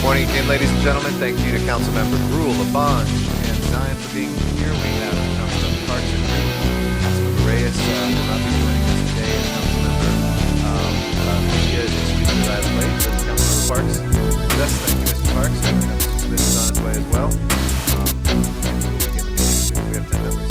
Morning again, ladies and gentlemen. Thank you to Councilmember Gruhl, Labange, and Zion for being here. We have Councilmember Parks and Rec, Councilmember Reyes will not be joining us today, and Councilmember Media is excused as late. But Councilmember Parks with us. Thank you, Mr. Parks. And Mr. Smith is on his way as well. And we will begin the meeting as soon as we have 10 members.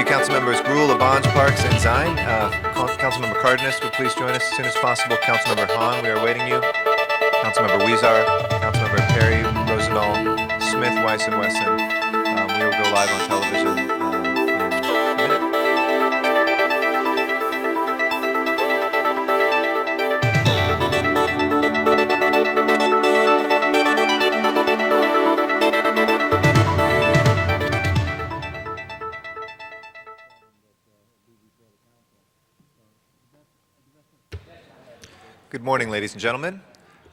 Councilmembers Gruhl, Labange, Parks, and Zion. Councilmember Cardenas would please join us as soon as possible. Councilmember Hahn, we are awaiting you. Councilmember Huizar, Councilmember Perry, Rosendahl, Smith, Weiss, and Wesson. We will go live on television in a minute. Good morning, ladies and gentlemen.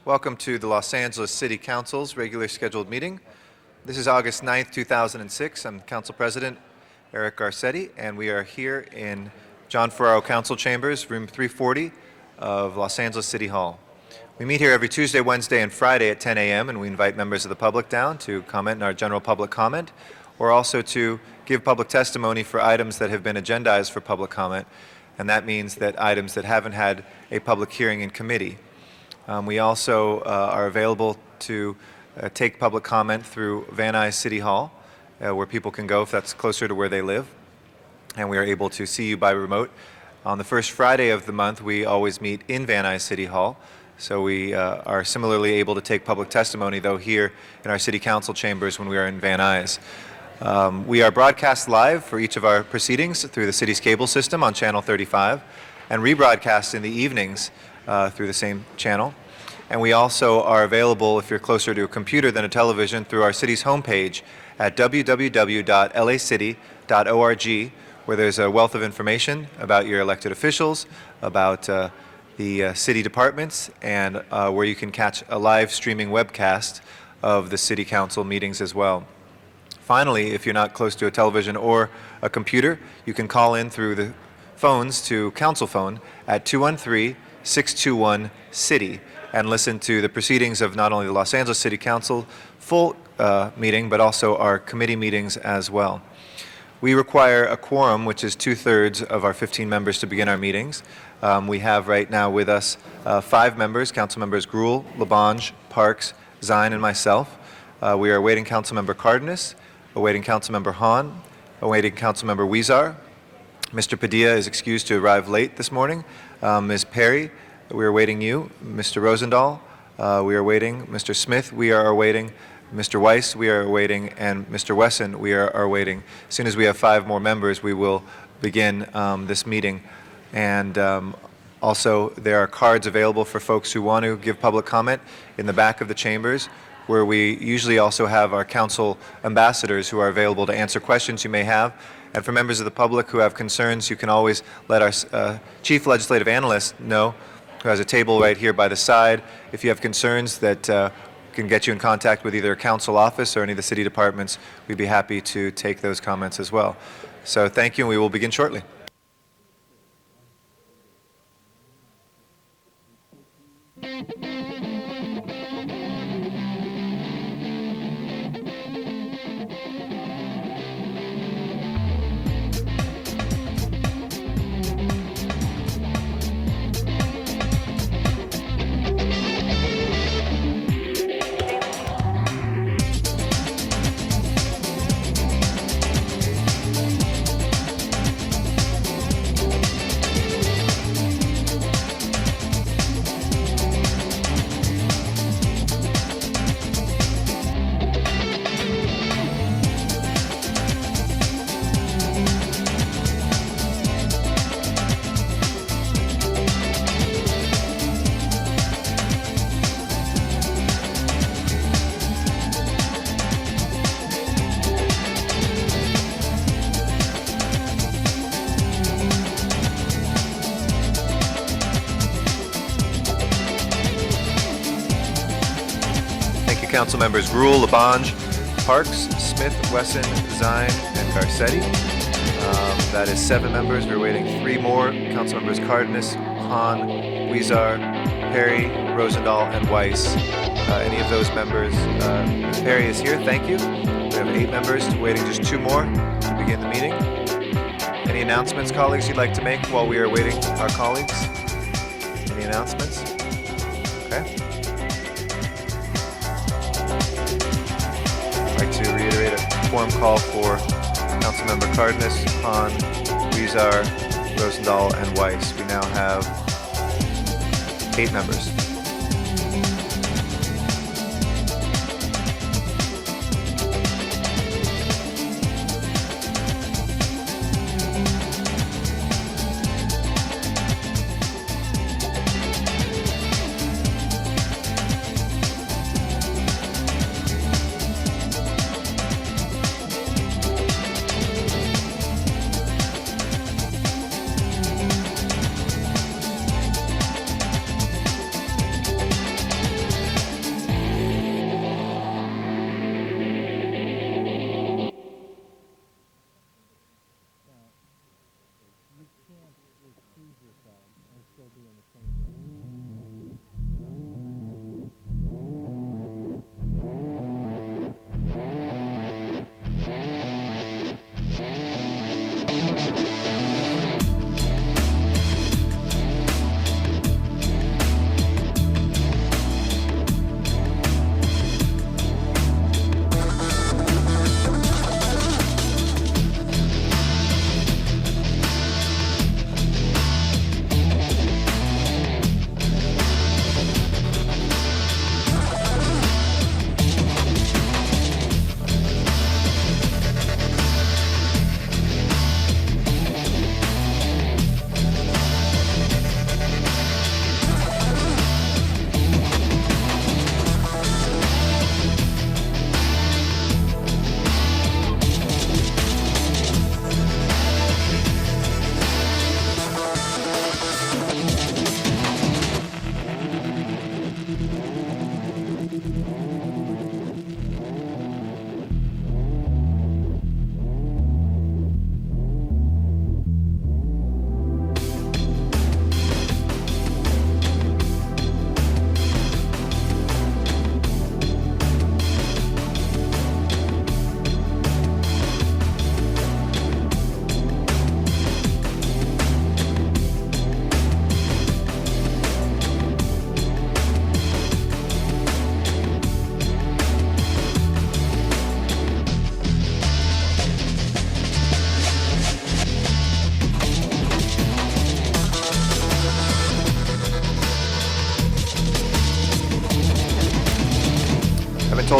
Welcome to the Los Angeles City Council's regularly scheduled meeting. This is August 9th, 2006. I'm Council President Eric Garcetti, and we are here in John Ferraro Council Chambers, room 340 of Los Angeles City Hall. We meet here every Tuesday, Wednesday, and Friday at 10 a.m., and we invite members of the public down to comment in our general public comment, or also to give public testimony for items that have been agendized for public comment. And that means that items that haven't had a public hearing in committee. We also are available to take public comment through Van Nuys City Hall, where people can go if that's closer to where they live. And we are able to see you by remote. On the first Friday of the month, we always meet in Van Nuys City Hall. So we are similarly able to take public testimony, though, here in our City Council chambers when we are in Van Nuys. We are broadcast live for each of our proceedings through the city's cable system on Channel 35 and rebroadcast in the evenings through the same channel. And we also are available, if you're closer to a computer than a television, through our city's homepage at www.lacity.org, where there's a wealth of information about your elected officials, about the city departments, and where you can catch a live streaming webcast of the City Council meetings as well. Finally, if you're not close to a television or a computer, you can call in through the phones to Council Phone at 213-621-CITY and listen to the proceedings of not only the Los Angeles City Council full meeting, but also our committee meetings as well. We require a quorum, which is 2/3 of our 15 members, to begin our meetings. We have right now with us 5 members, Council Members Gruhl, Labange, Parks, Zine, and myself. We are awaiting Councilmember Cardenas, awaiting Councilmember Hahn, awaiting Councilmember Huizar. Mr. Padilla is excused to arrive late this morning. Ms. Perry, we are awaiting you. Mr. Rosendahl, we are waiting. Mr. Smith, we are awaiting. Mr. Weiss, we are awaiting. And Mr. Wesson, we are awaiting. As soon as we have 5 more members, we will begin this meeting. And also, there are cards available for folks who want to give public comment in the back of the chambers, where we usually also have our council ambassadors who are available to answer questions you may have. And for members of the public who have concerns, you can always let our chief legislative analyst know, who has a table right here by the side. If you have concerns that can get you in contact with either a council office or any of the city departments, we'd be happy to take those comments as well. So thank you, and we will begin shortly. Council members Rule, Labange, Parks, Smith, Wesson, Zine, and Garcetti. That is 7 members. We're waiting 3 more. Council members Cardenas, Hahn, Huizar, Perry, Rosendahl, and Weiss. Any of those members? Perry is here. Thank you. We have 8 members. Waiting just 2 more to begin the meeting. Any announcements, colleagues, you'd like to make while we are waiting our colleagues? Any announcements? Okay. To reiterate a quorum call for Councilmember Cardenas, Hahn, Huizar, Rosendahl, and Weiss. We now have 8 members.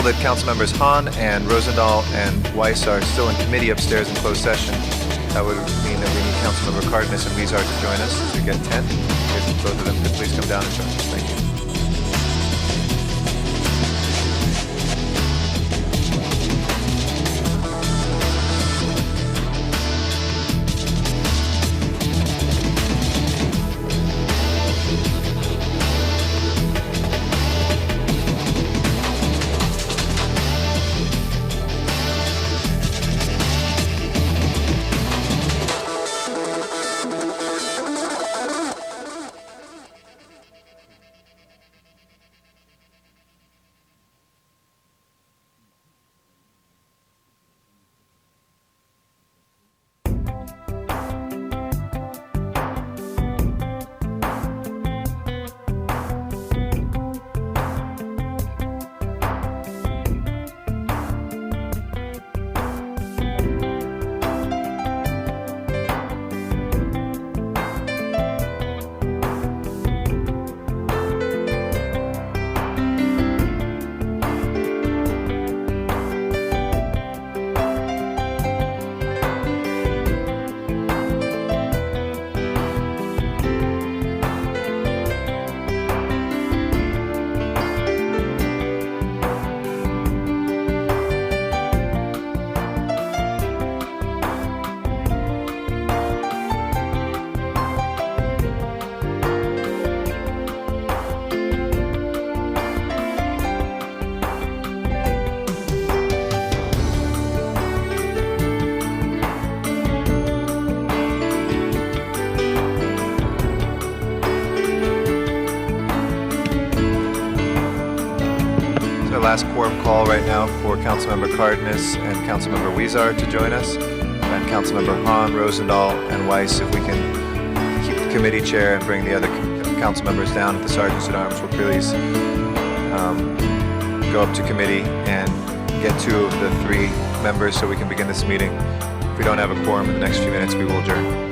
told that council members Hahn and Rosendahl and Weiss are still in committee upstairs in closed session. That would mean that we need Councilmember Cardenas and Weezer to join us to get 10. If both of them could please come down and join us. Thank you. Last quorum call right now for Councilmember Cardenas and Councilmember Weezer to join us, and Councilmember Hahn, Rosendahl, and Weiss. If we can keep the committee chair and bring the other council members down, if the sergeants at arms will please go up to committee and get 2 of the 3 members so we can begin this meeting. If we don't have a quorum in the next few minutes, we will adjourn.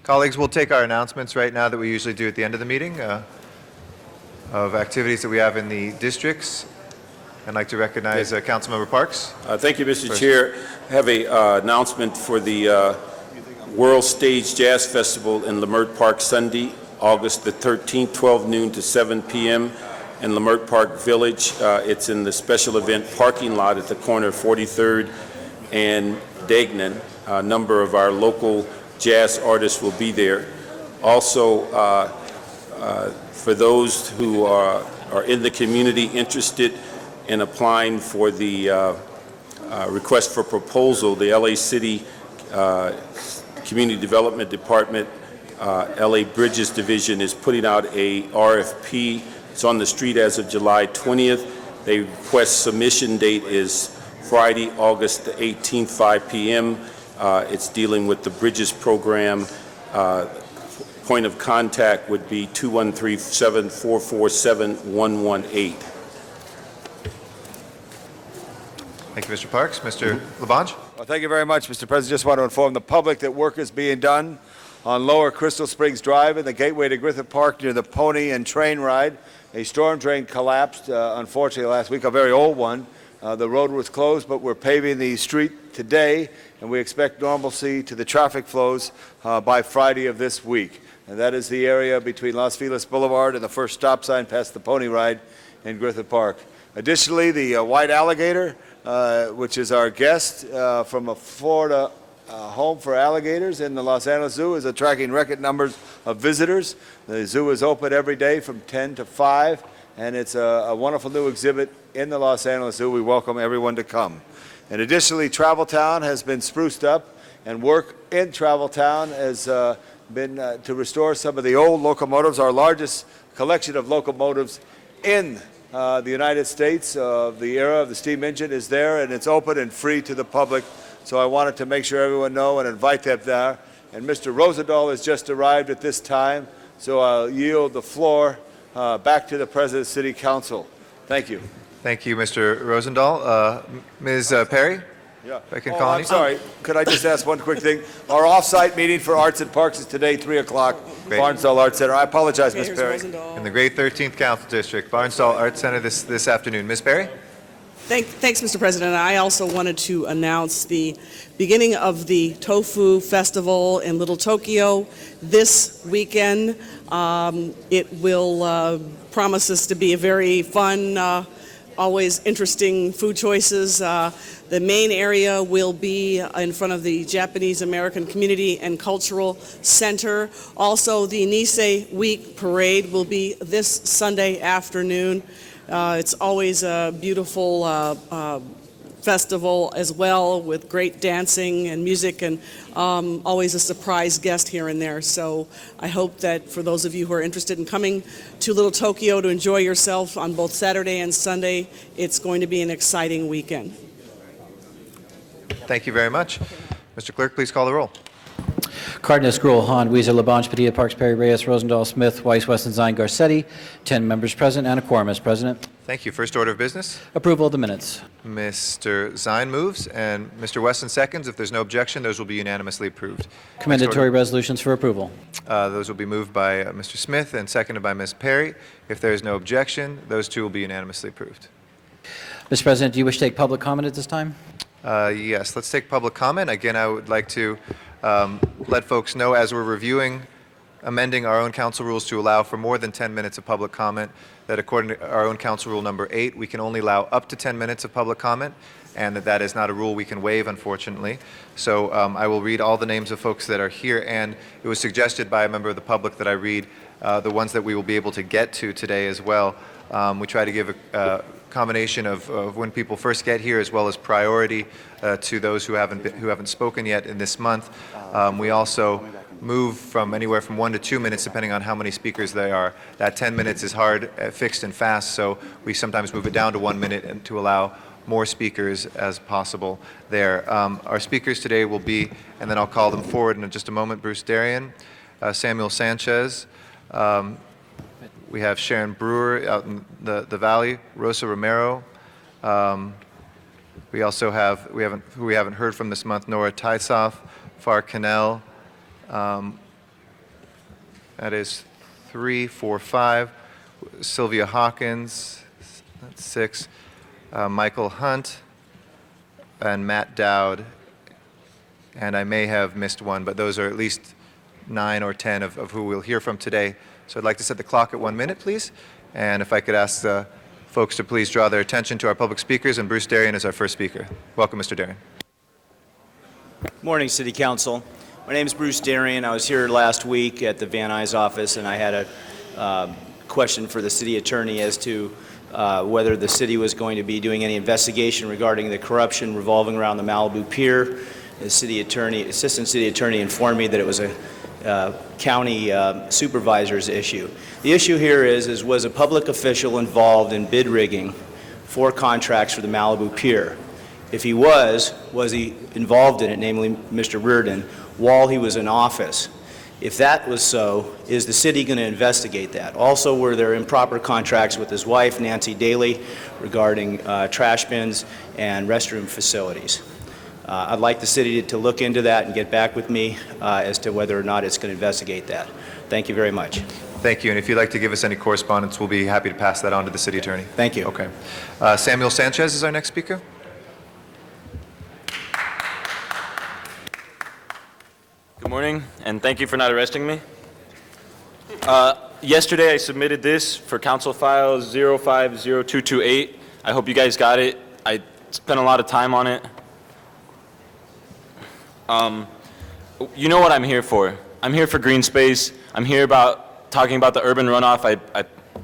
Colleagues, we'll take our announcements right now that we usually do at the end of the meeting of activities that we have in the districts. I'd like to recognize Councilmember Parks. Thank you, Mr. Chair. I have an announcement for the World Stage Jazz Festival in Leimert Park Sunday, August the 13th, 12 noon to 7 p.m. in Leimert Park Village. It's in the special event parking lot at the corner of 43rd and Degnan. A number of our local jazz artists will be there. Also, for those who are in the community interested in applying for the request for proposal, the LA City Community Development Department, LA Bridges Division is putting out a RFP. It's on the street as of July 20th. The request submission date is Friday, August the 18th, 5 p.m. It's dealing with the Bridges program. Point of contact would be 213-7447-118. Thank you, Mr. Parks. Mr. Labange? Well, thank you very much, Mr. President. Just want to inform the public that work is being done on Lower Crystal Springs Drive and the gateway to Griffith Park near the pony and train ride. A storm drain collapsed, unfortunately, last week, a very old one. The road was closed, but we're paving the street today, and we expect normalcy to the traffic flows by Friday of this week. And that is the area between Los Feliz Boulevard and the first stop sign past the pony ride in Griffith Park. Additionally, the white alligator, which is our guest from a Florida home for alligators in the Los Angeles Zoo, is attracting record numbers of visitors. The zoo is open every day from 10 to 5, and it's a wonderful new exhibit in the Los Angeles Zoo. We welcome everyone to come. And additionally, Travel Town has been spruced up, and work in Travel Town has been to restore some of the old locomotives, our largest collection of locomotives in the United States of the era of the steam engine is there, and it's open and free to the public. So I wanted to make sure everyone know and invite them there. And Mr. Rosendahl has just arrived at this time, so I'll yield the floor back to the President of the City Council. Thank you. Thank you, Mr. Rosendahl. Ms. Perry? Yeah. If I can call on I'm you. sorry. Could I just ask one quick thing? Our off-site meeting for Arts and Parks is today, 3 o'clock, Great. Barnsdall Arts Center. I apologize, Ms. Here's Perry. Rosendahl. In the great 13th Council District, Barnsdall Arts Center this afternoon. Ms. Perry? Thanks, Mr. President. I also wanted to announce the beginning of the Tofu Festival in Little Tokyo this weekend. It will promises to be a very fun, always interesting food choices. The main area will be in front of the Japanese American Community and Cultural Center. Also, the Nisei Week Parade will be this Sunday afternoon. It's always a beautiful festival as well, with great dancing and music, and always a surprise guest here and there. So I hope that for those of you who are interested in coming to Little Tokyo to enjoy yourself on both Saturday and Sunday, it's going to be an exciting weekend. Thank you very much. Mr. Clerk, please call the roll. Cardenas, Gruel, Hahn, Weezer, Labange, Padilla, Parks, Perry, Reyes, Rosendahl, Smith, Weiss, Weston, Zine, Garcetti. 10 members present and a quorum, Mr. President. Thank you. First order of business. Approval of the minutes. Mr. Zine moves and Mr. Weston seconds. If there's no objection, those will be unanimously approved. Commendatory resolutions for approval. Those will be moved by Mr. Smith and seconded by Ms. Perry. If there is no objection, those two will be unanimously approved. Mr. President, do you wish to take public comment at this time? Yes, let's take public comment. Again, I would like to let folks know, as we're reviewing amending our own council rules to allow for more than 10 minutes of public comment, that according to our own council rule number 8, we can only allow up to 10 minutes of public comment, and that is not a rule we can waive, unfortunately. So I will read all the names of folks that are here, and it was suggested by a member of the public that I read the ones that we will be able to get to today as well. We try to give a combination of when people first get here, as well as priority to those who haven't spoken yet in this month. We also move from anywhere from 1 to 2 minutes, depending on how many speakers there are. That 10 minutes is hard, fixed and fast, so we sometimes move it down to 1 minute and to allow more speakers as possible there. Our speakers today will be, and then I'll call them forward in just a moment, Bruce Darien, Samuel Sanchez, we have Sharon Brewer out in the Valley, Rosa Romero. We also have, who we haven't heard from this month, Nora Tysoff, Far Cannell. That is 3, 4, 5. Sylvia Hawkins, that's 6. Michael Hunt and Matt Dowd. And I may have missed one, but those are at least 9 or 10 of who we'll hear from today. So I'd like to set the clock at 1 minute, please. And if I could ask the folks to please draw their attention to our public speakers, and Bruce Darien is our first speaker. Welcome, Mr. Darien. Morning, City Council. My name is Bruce Darien. I was here last week at the Van Nuys office, and I had a question for the city attorney as to whether the city was going to be doing any investigation regarding the corruption revolving around the Malibu Pier. The city attorney, assistant city attorney, informed me that it was a county supervisor's issue. The issue here is was a public official involved in bid rigging for contracts for the Malibu Pier? If he was he involved in it, namely Mr. Reardon, while he was in office? If that was so, is the city going to investigate that? Also, were there improper contracts with his wife, Nancy Daly, regarding trash bins and restroom facilities? I'd like the city to look into that and get back with me as to whether or not it's going to investigate that. Thank you very much. Thank you. And if you'd like to give us any correspondence, we'll be happy to pass that on to the city attorney. Thank you. Okay. Samuel Sanchez is our next speaker. Good morning, and thank you for not arresting me. Yesterday, I submitted this for Council File 050228. I hope you guys got it. I spent a lot of time on it. You know what I'm here for. I'm here for green space. I'm here talking about the urban runoff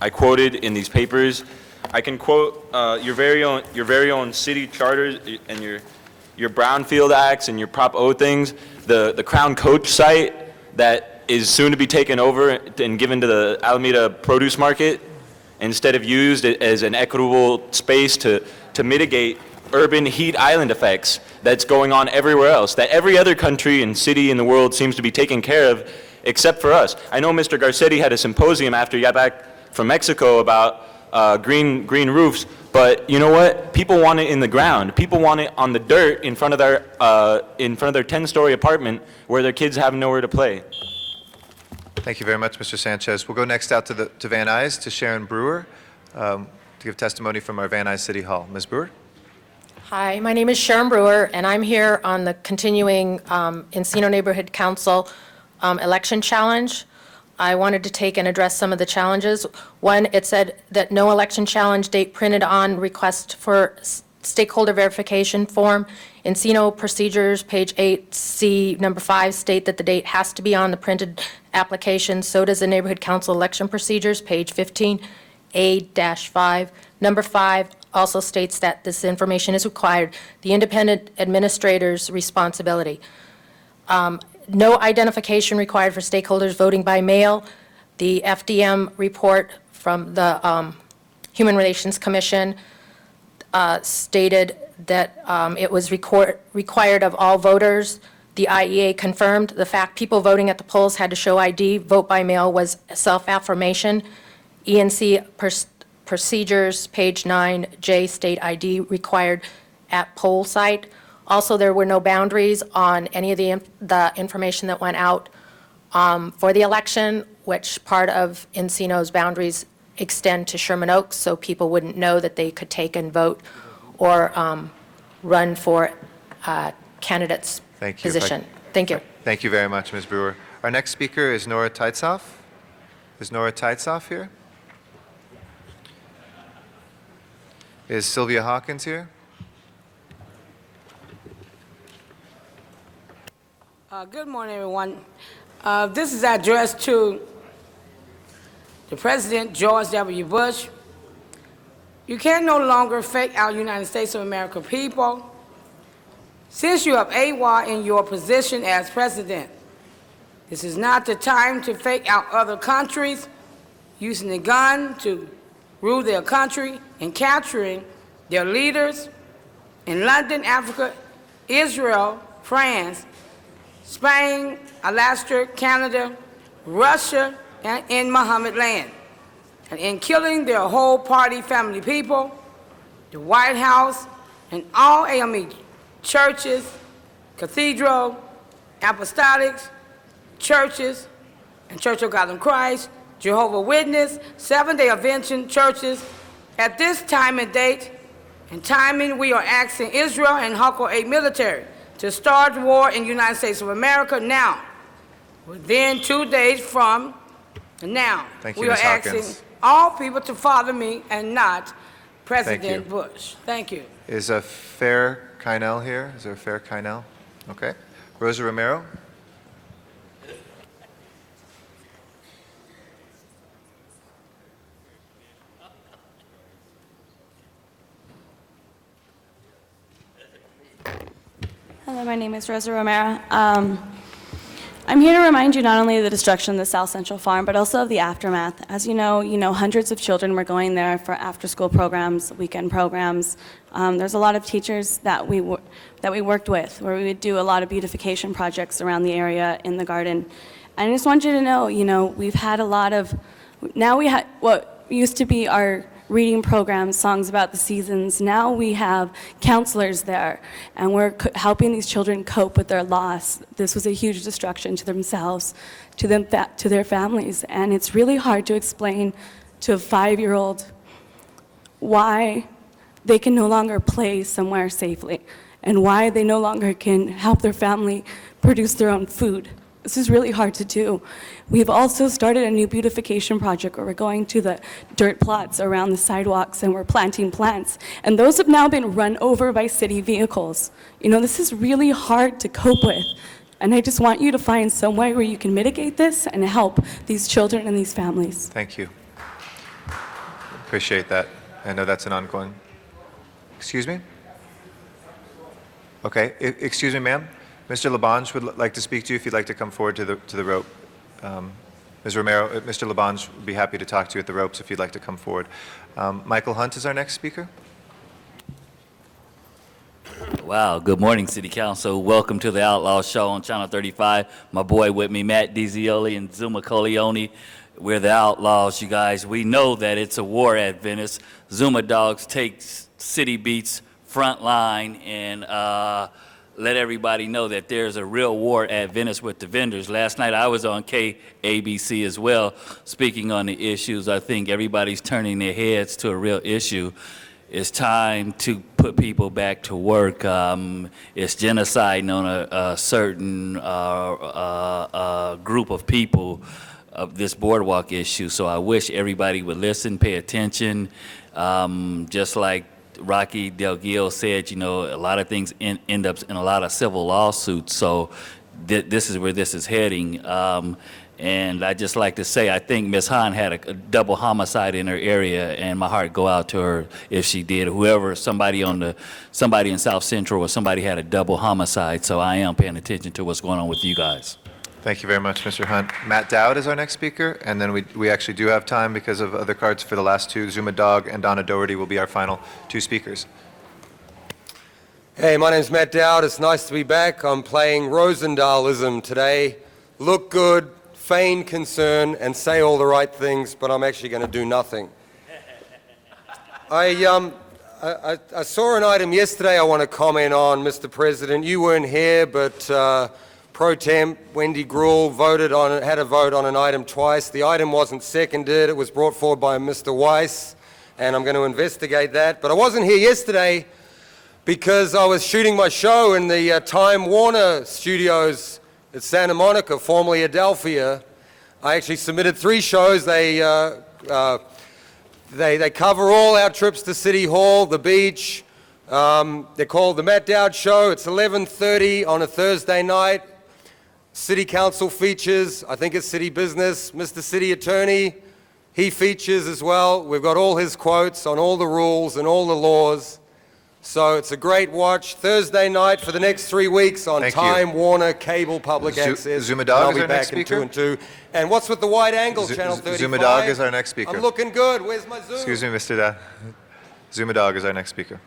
I quoted in these papers. I can quote your very own city charters and your Brownfield Acts and your Prop O things. The Crown Coach site that is soon to be taken over and given to the Alameda Produce Market, instead of used as an equitable space to mitigate urban heat island effects that's going on everywhere else, that every other country and city in the world seems to be taking care of, except for us. I know Mr. Garcetti had a symposium after he got back from Mexico about green roofs, but you know what? People want it in the ground. People want it on the dirt in front of their 10-story apartment where their kids have nowhere to play. Thank you very much, Mr. Sanchez. We'll go next out to Van Nuys, to Sharon Brewer, to give testimony from our Van Nuys City Hall. Ms. Brewer? Hi, my name is Sharon Brewer, and I'm here on the continuing Encino Neighborhood Council election challenge. I wanted to take and address some of the challenges. One, it said that no election challenge date printed on request for stakeholder verification form. Encino procedures, page 8C, number 5, state that the date has to be on the printed application. So does the Neighborhood Council election procedures, page 15A-5. Number 5 also states that this information is required, the independent administrator's responsibility. No identification required for stakeholders voting by mail. The FDM report from the Human Relations Commission stated that it was required of all voters. The IEA confirmed the fact people voting at the polls had to show ID. Vote by mail was self-affirmation. ENC procedures, page 9J, state ID required at poll site. Also, there were no boundaries on any of the information that went out for the election, which part of Encino's boundaries extend to Sherman Oaks, so people wouldn't know that they could take and vote or run for candidate's Thank you. position. Thank you. Thank you very much, Ms. Brewer. Our next speaker is Nora Teitzoff. Is Nora Teitzoff here? Is Sylvia Hawkins here? Good morning, everyone. This is addressed to the President, George W. Bush. You can no longer fake our United States of America people. Since you have AWOL in your position as president, this is not the time to fake out other countries using the gun to rule their country and capturing their leaders in London, Africa, Israel, France, Spain, Alaska, Canada, Russia, and in Mohammed land, and in killing their whole party family people, the White House, and all AME churches, cathedral, apostolics, churches, and Church of God in Christ, Jehovah's Witness, Seventh-day Adventist churches. At this time and date and timing, we are asking Israel and Huckle 8 military to start war in the United States of America now, within 2 days from now. Thank you, we are Ms. Hawkins. asking all people to follow me and not President you. Bush. Thank you. Is a Fair Kynell here? Is there a Fair Kynell? Okay. Rosa Romero? Hello, my name is Rosa Romero. I'm here to remind you not only of the destruction of the South Central Farm, but also of the aftermath. As you know, hundreds of children were going there for after-school programs, weekend programs. There's a lot of teachers that we worked with, where we would do a lot of beautification projects around the area in the garden. And I just want you to know, we've had a lot of, now we had what used to be our reading programs, songs about the seasons. Now we have counselors there, and we're helping these children cope with their loss. This was a huge destruction to themselves, to their families, and it's really hard to explain to a 5-year-old why they can no longer play somewhere safely, and why they no longer can help their family produce their own food. This is really hard to do. We've also started a new beautification project where we're going to the dirt plots around the sidewalks and we're planting plants. And those have now been run over by city vehicles. This is really hard to cope with. And I just want you to find some way where you can mitigate this and help these children and these families. Thank you. Appreciate that. I know that's an ongoing. Excuse me? Okay. Excuse me, ma'am. Mr. Labange would like to speak to you if you'd like to come forward to the rope. Ms. Romero, Mr. Labange would be happy to talk to you at the ropes if you'd like to come forward. Michael Hunt is our next speaker. Wow, good morning, City Council. Welcome to the Outlaw Show on Channel 35. My boy with me, Matt DiZioli and Zuma Coleone. We're the Outlaws, you guys. We know that it's a war at Venice. Zuma Dogs takes city beats front line and let everybody know that there's a real war at Venice with the vendors. Last night I was on KABC as well, speaking on the issues. I think everybody's turning their heads to a real issue. It's time to put people back to work. It's genociding on a certain group of people of this boardwalk issue. So I wish everybody would listen, pay attention. Just like Rocky Del Gio said, you know, a lot of things end up in a lot of civil lawsuits. So this is where this is heading. And I just like to say, I think Ms. Hahn had a double homicide in her area, and my heart go out to her if she did. Whoever, somebody in South Central or somebody had a double homicide. So I am paying attention to what's going on with you guys. Thank you very much, Mr. Hunt. Matt Dowd is our next speaker, and then we actually do have time because of other cards for the last two. Zuma Dog and Donna Doherty will be our final two speakers. Hey, my name's Matt Dowd. It's nice to be back. I'm playing Rosendalism today. Look good, feign concern, and say all the right things, but I'm actually going to do nothing. I saw an item yesterday I want to comment on, Mr. President. You weren't here, but Pro Temp Wendy Gruhl had a vote on an item twice. The item wasn't seconded. It was brought forward by Mr. Weiss, and I'm going to investigate that. But I wasn't here yesterday because I was shooting my show in the Time Warner studios at Santa Monica, formerly Adelphia. I actually submitted 3 shows. They cover all our trips to City Hall, the beach. They're called The Matt Dowd Show. It's 11:30 on a Thursday night. City Council features. I think it's City Business. Mr. City Attorney, he features as well. We've got all his quotes on all the rules and all the laws. So it's a great watch. Thursday night for the next 3 weeks on Time Warner Cable Public Access. Zuma Dog I'll is be our back next speaker. in 2 and 2. And what's with the wide angle, Channel 35? Zuma Dog is our next speaker. I'm looking good. Where's my Zoom? Excuse me, Mr. Dowd. Zuma Dog is our next speaker.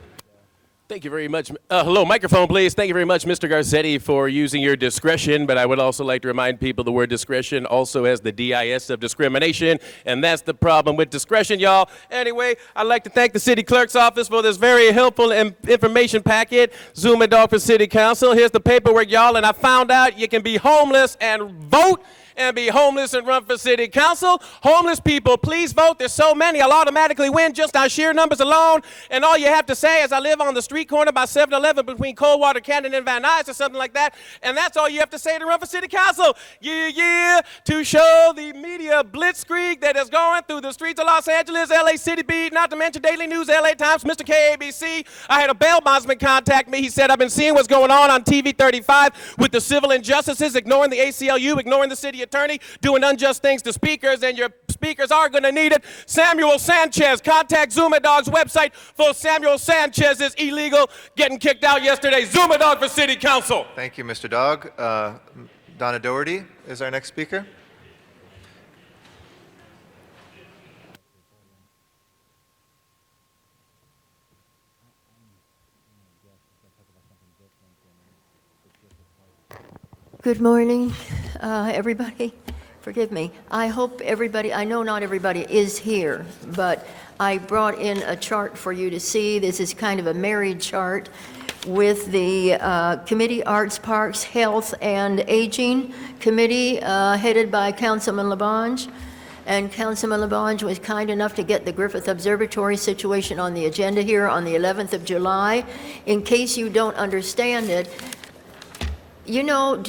Thank you very much. Hello, microphone, please. Thank you very much, Mr. Garcetti, for using your discretion. But I would also like to remind people the word discretion also has the DIS of discrimination, and that's the problem with discretion, y'all. Anyway, I'd like to thank the city clerk's office for this very helpful information packet. Zuma Dog for City Council. Here's the paperwork, y'all, and I found out you can be homeless and vote and be homeless and run for city council. Homeless people, please vote. There's so many. I'll automatically win just on sheer numbers alone. And all you have to say is I live on the street corner by 7-Eleven between Coldwater Canyon and Van Nuys or something like that. And that's all you have to say to run for city council. Yeah, yeah, to show the media blitzkrieg that is going through the streets of Los Angeles, LA City Beat, not to mention Daily News, LA Times, Mr. KABC. I had a bail bondsman contact me. He said, I've been seeing what's going on TV 35 with the civil injustices, ignoring the ACLU, ignoring the city attorney, doing unjust things to speakers, and your speakers are going to need it. Samuel Sanchez, contact Zuma Dog's website for Samuel Sanchez's illegal getting kicked out yesterday. Zuma Dog for City Council. Thank you, Mr. Dog. Donna Doherty is our next speaker. Good morning, everybody. Forgive me. I hope everybody, I know not everybody is here, but I brought in a chart for you to see. This is kind of a married chart with the Committee Arts, Parks, Health, and Aging Committee headed by Councilman Labange. And Councilman Labange was kind enough to get the Griffith Observatory situation on the agenda here on the 11th of July. In case you don't understand it, you know,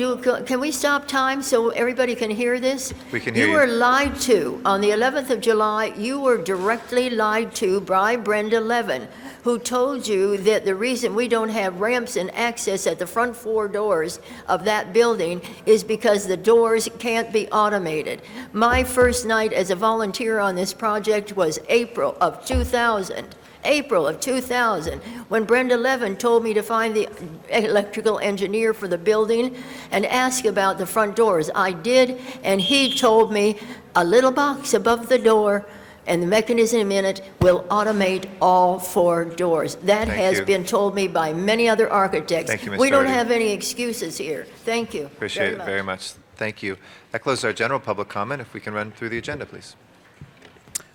can we stop time so everybody can hear this? We can hear you. You were lied to. On the 11th of July, you were directly lied to by Brenda Levin, who told you that the reason we don't have ramps and access at the front 4 doors of that building is because the doors can't be automated. My first night as a volunteer on this project was April of 2000. April of 2000, when Brenda Levin told me to find the electrical engineer for the building and ask about the front doors. I did, and he told me a little box above the door and the mechanism in it will automate all 4 doors. That Thank has you. been told me by many other architects. Thank you, Ms. We don't Doherty. have any excuses here. Thank you. Appreciate it very much. Thank you. That closes our general public comment. If we can run through the agenda, please.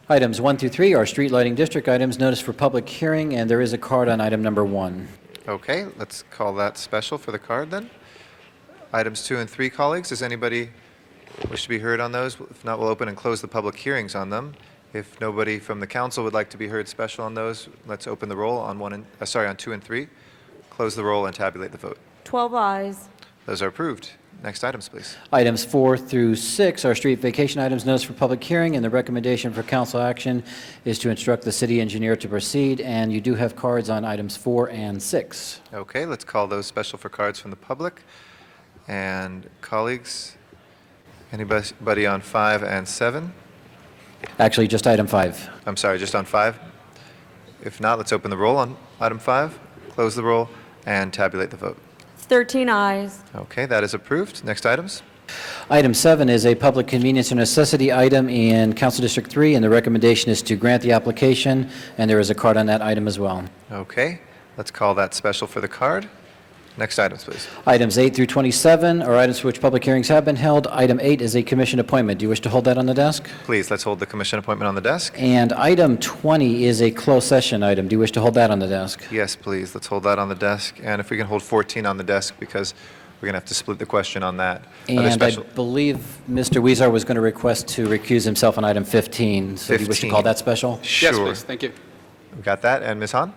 Items 1 through 3 are street lighting district items, notice for public hearing, and there is a card on item number 1. Okay, let's call that special for the card then. Items 2 and 3, colleagues, does anybody wish to be heard on those? If not, we'll open and close the public hearings on them. If nobody from the council would like to be heard special on those, let's open the roll on on 2 and 3, close the roll and tabulate the vote. 12 ayes. Those are approved. Next items, please. Items 4 through 6 are street vacation items, notice for public hearing, and the recommendation for council action is to instruct the city engineer to proceed, and you do have cards on items 4 and 6. Okay, let's call those special for cards from the public. And colleagues, anybody on 5 and 7? Actually, just item 5. I'm sorry, just on 5? If not, let's open the roll on item 5, close the roll, and tabulate the vote. 13 ayes. Okay, that is approved. Next items. Item 7 is a public convenience or necessity item in Council District 3, and the recommendation is to grant the application, and there is a card on that item as well. Okay, let's call that special for the card. Next items, please. Items 8 through 27 are items for which public hearings have been held. Item 8 is a commission appointment. Do you wish to hold that on the desk? Please, let's hold the commission appointment on the desk. And item 20 is a closed session item. Do you wish to hold that on the desk? Yes, please, let's hold that on the desk. And if we can hold 14 on the desk, because we're going to have to split the question on that. Other And I special- believe Mr. Weezer was going to request to recuse himself on item 15. So do you wish to 15. call that special? Sure. Thank you. We got that. And Ms. Han?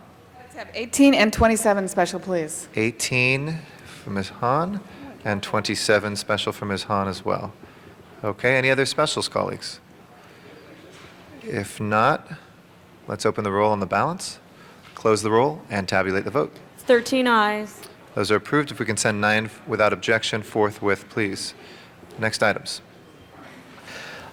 Let's have 18 and 27 special, please. 18 for Ms. Han and 27 special for Ms. Han as well. Okay, any other specials, colleagues? If not, let's open the roll on the balance, close the roll, and tabulate the vote. 13 ayes. Those are approved. If we can send 9 without objection forthwith, please. Next items.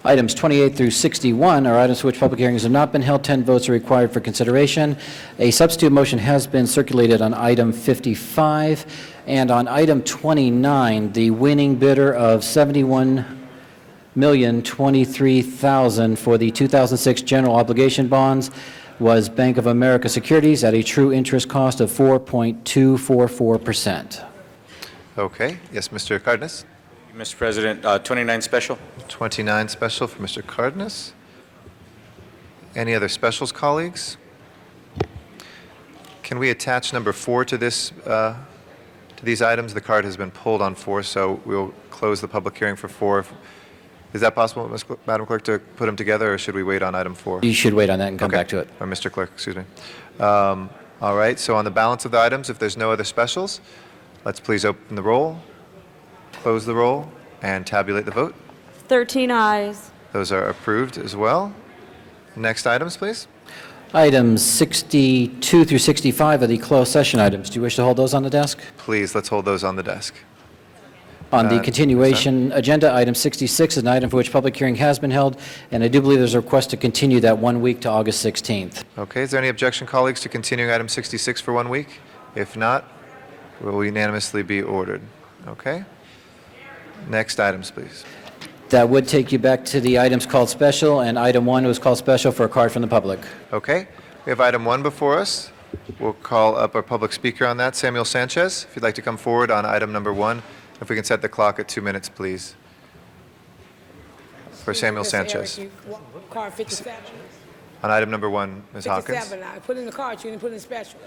Items 28 through 61 are items for which public hearings have not been held. 10 votes are required for consideration. A substitute motion has been circulated on item 55. And on item 29, the winning bidder of $71,023,000 for the 2006 general obligation bonds was Bank of America Securities at a true interest cost of 4.244%. Okay, yes, Mr. Cardenas? Mr. President, 29 special. 29 special for Mr. Cardenas. Any other specials, colleagues? Can we attach number 4 to this, to these items? The card has been pulled on 4, so we'll close the public hearing for 4. Is that possible, Madam Clerk, to put them together, or should we wait on item 4? You should wait on that and come Okay. back to it. Or Mr. Clerk, excuse me. All right, so on the balance of the items, if there's no other specials, let's please open the roll, close the roll, and tabulate the vote. 13 ayes. Those are approved as well. Next items, please. Items 62 through 65 are the closed session items. Do you wish to hold those on the desk? Please, let's hold those on the desk. On the continuation agenda, item 66 is an item for which public hearing has been held, and I do believe there's a request to continue that 1 week to August 16th. Okay, is there any objection, colleagues, to continuing item 66 for 1 week? If not, will unanimously be ordered. Okay? Next items, please. That would take you back to the items called special, and item 1 was called special for a card from the public. Okay, we have item 1 before us. We'll call up our public speaker on that, Samuel Sanchez. If you'd like to come forward on item number 1, if we can set the clock at 2 minutes, please. For Samuel Sanchez. Card 57. On item number 1, Ms. Hawkins. 57, I put in the card, you didn't put in special.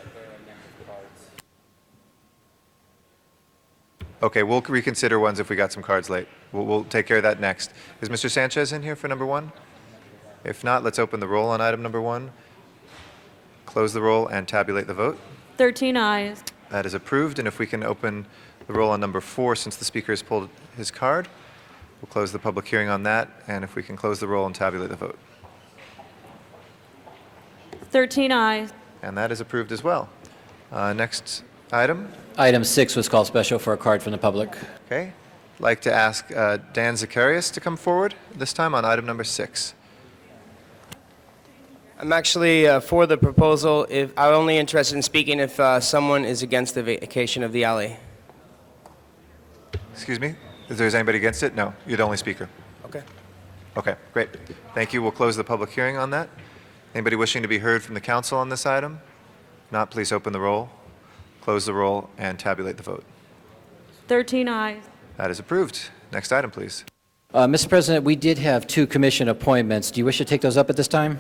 Okay, we'll reconsider ones if we got some cards late. We'll take care of that next. Is Mr. Sanchez in here for number 1? If not, let's open the roll on item number 1, close the roll, and tabulate the vote. 13 ayes. That is approved, and if we can open the roll on number 4, since the speaker has pulled his card, we'll close the public hearing on that, and if we can close the roll and tabulate the vote. 13 ayes. And that is approved as well. Next item. Item 6 was called special for a card from the public. Okay. I'd like to ask Dan Zacharias to come forward this time on item number 6. I'm actually for the proposal. I'm only interested in speaking if someone is against the vacation of the alley. Excuse me? Is there anybody against it? No, you're the only speaker. Okay. Okay, great. Thank you. We'll close the public hearing on that. Anybody wishing to be heard from the council on this item? Not, please open the roll, close the roll, and tabulate the vote. 13 ayes. That is approved. Next item, please. Mr. President, we did have 2 commission appointments. Do you wish to take those up at this time?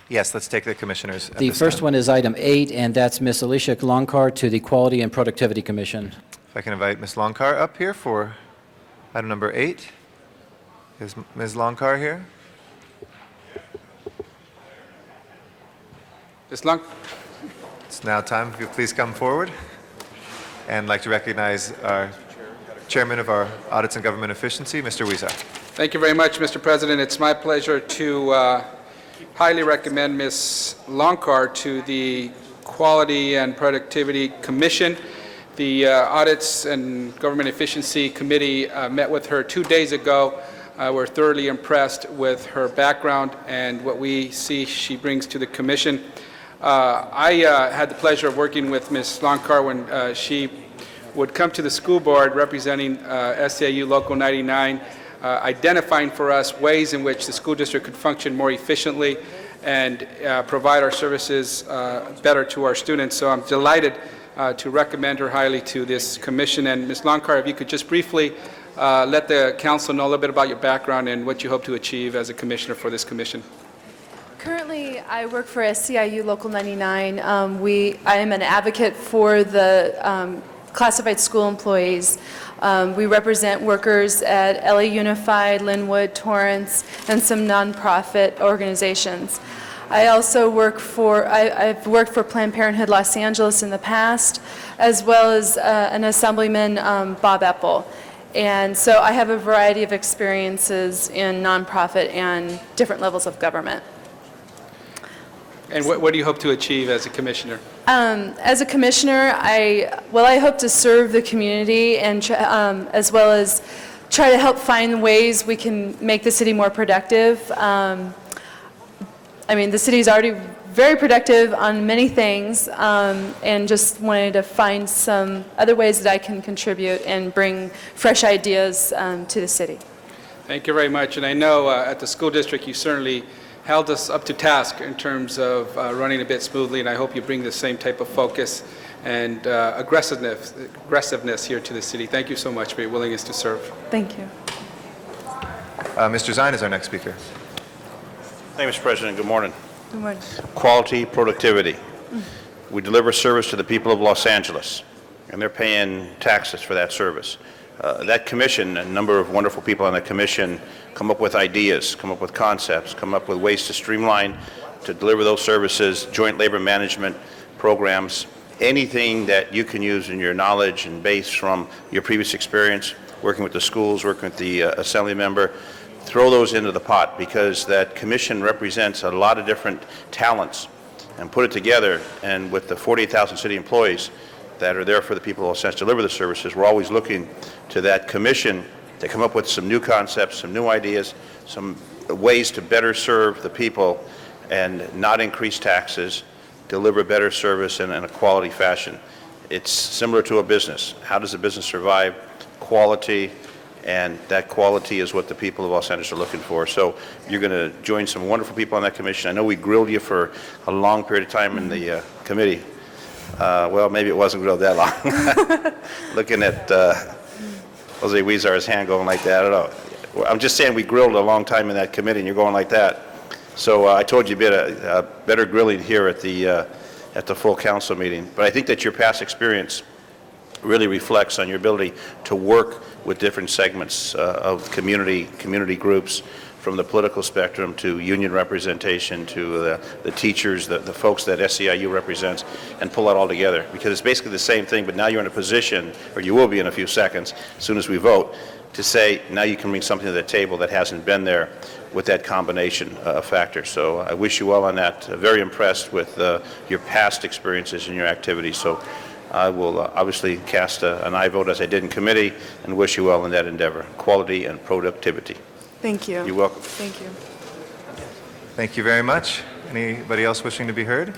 Yes, let's take the commissioners. at The this first time. one is item 8, and that's Ms. Alicia Longcar to the Quality and Productivity Commission. If I can invite Ms. Longcar up here for item number 8. Is Ms. Longcar here? Ms. Long? It's now time. If you please come forward. And I'd like to recognize our Chairman of our Audits and Government Efficiency, Mr. Weezer. Thank you very much, Mr. President. It's my pleasure to highly recommend Ms. Longcar to the Quality and Productivity Commission. The Audits and Government Efficiency Committee met with her 2 days ago. We're thoroughly impressed with her background and what we see she brings to the commission. I had the pleasure of working with Ms. Longcar when she would come to the school board representing SEIU Local 99, identifying for us ways in which the school district could function more efficiently and provide our services better to our students. So I'm delighted to recommend her highly to this commission. And Ms. Longcar, if you could just briefly let the council know a little bit about your background and what you hope to achieve as a commissioner for this commission. Currently, I work for SEIU Local 99. I am an advocate for the classified school employees. We represent workers at LA Unified, Linwood, Torrance, and some nonprofit organizations. I also work for, I've worked for Planned Parenthood Los Angeles in the past, as well as an assemblyman, Bob Epple. And so I have a variety of experiences in nonprofit and different levels of government. And what do you hope to achieve as a commissioner? As a commissioner, I hope to serve the community and as well as try to help find ways we can make the city more productive. I mean, the city is already very productive on many things, and just wanted to find some other ways that I can contribute and bring fresh ideas to the city. Thank you very much. And I know at the school district you certainly held us up to task in terms of running a bit smoothly, and I hope you bring the same type of focus and aggressiveness here to the city. Thank you so much for your willingness to serve. Thank you. Mr. Zine is our next speaker. Thank you, Mr. President. Good morning. Good morning. Quality, productivity. We deliver service to the people of Los Angeles, and they're paying taxes for that service. That commission, a number of wonderful people on that commission come up with ideas, come up with concepts, come up with ways to streamline, to deliver those services, joint labor management programs, anything that you can use in your knowledge and base from your previous experience, working with the schools, working with the assembly member, throw those into the pot, because that commission represents a lot of different talents, and put it together. And with the 48,000 city employees that are there for the people of Los Angeles to deliver the services, we're always looking to that commission to come up with some new concepts, some new ideas, some ways to better serve the people and not increase taxes, deliver better service in a quality fashion. It's similar to a business. How does a business survive? Quality, and that quality is what the people of Los Angeles are looking for. So you're going to join some wonderful people on that commission. I know we grilled you for a long period of time in the committee. Well, maybe it wasn't grilled that long. Looking at Jose Huizar's hand going like that, I don't know. I'm just saying we grilled a long time in that committee, and you're going like that. So I told you a better grilling here at the full council meeting. But I think that your past experience really reflects on your ability to work with different segments of community groups, from the political spectrum to union representation to the teachers, the folks that SEIU represents, and pull it all together. Because it's basically the same thing, but now you're in a position, or you will be in a few seconds, as soon as we vote, to say now you can bring something to the table that hasn't been there with that combination of factors. So I wish you well on that. Very impressed with your past experiences and your activities. So I will obviously cast an aye vote, as I did in committee, and wish you well in that endeavor. Quality and productivity. Thank you. You're welcome. Thank you. Thank you very much. Anybody else wishing to be heard?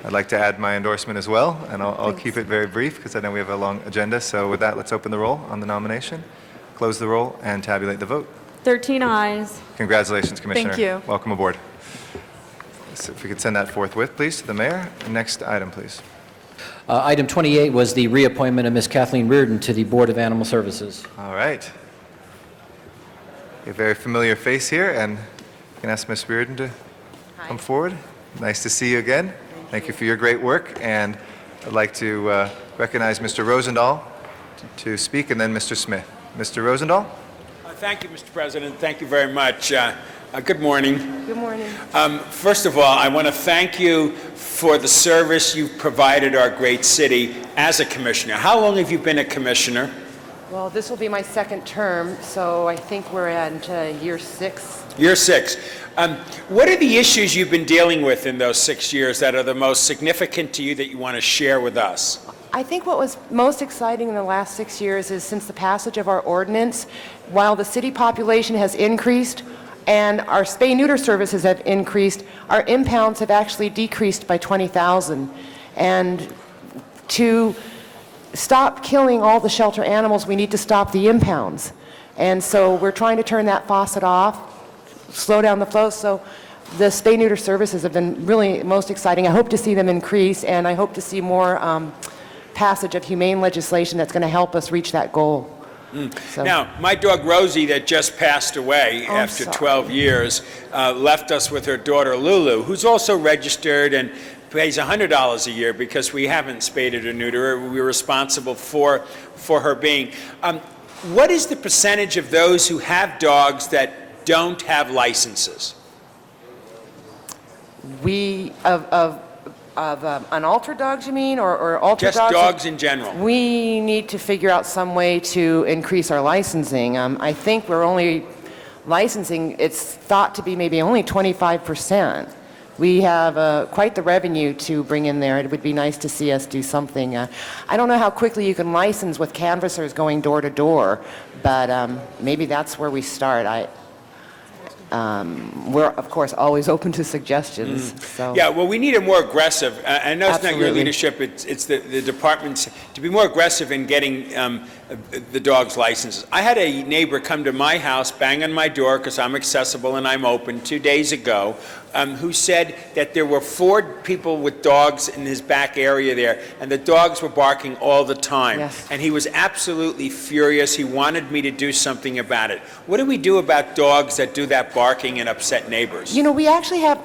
I'd like to add my endorsement as well, and I'll keep it very brief because I know we have a long agenda. So with that, let's open the roll on the nomination, close the roll, and tabulate the vote. 13 ayes. Congratulations, Commissioner. Thank you. Welcome aboard. So if we could send that forthwith, please, to the mayor. Next item, please. Item 28 was the reappointment of Ms. Kathleen Reardon to the Board of Animal Services. All right. A very familiar face here, and you can ask Ms. Reardon to come forward. Nice to see you again. Thank you for your great work, and I'd like to recognize Mr. Rosendahl to speak, and then Mr. Smith. Mr. Rosendahl? Thank you, Mr. President. Thank you very much. Good morning. Good morning. First of all, I want to thank you for the service you've provided our great city as a commissioner. How long have you been a commissioner? Well, this will be my second term, so I think we're at year 6. Year 6. What are the issues you've been dealing with in those 6 years that are the most significant to you that you want to share with us? I think what was most exciting in the last 6 years is since the passage of our ordinance, while the city population has increased and our spay-neuter services have increased, our impounds have actually decreased by 20,000. And to stop killing all the shelter animals, we need to stop the impounds. And so we're trying to turn that faucet off, slow down the flow. So the spay-neuter services have been really most exciting. I hope to see them increase, and I hope to see more passage of humane legislation that's going to help us reach that goal. So. Now, my dog Rosie that just passed away after 12 years left us with her daughter Lulu, who's also registered and pays $100 a year because we haven't spayed or neutered her. We're responsible for her being. What is the percentage of those who have dogs that don't have licenses? Of unaltered dogs, you mean, or altered dogs? Just dogs in general. We need to figure out some way to increase our licensing. I think we're only licensing, it's thought to be maybe only 25%. We have quite the revenue to bring in there. It would be nice to see us do something. I don't know how quickly you can license with canvassers going door to door, but maybe that's where we start. We're, of course, always open to suggestions. So. Yeah, well, we need a more aggressive, I know it's not your Absolutely. leadership, it's the department's, to be more aggressive in getting the dog's licenses. I had a neighbor come to my house, bang on my door, because I'm accessible and I'm open, 2 days ago, who said that there were 4 people with dogs in his back area there, and the dogs were barking all the time. Yes. And he was absolutely furious. He wanted me to do something about it. What do we do about dogs that do that barking and upset neighbors? You know, we actually have,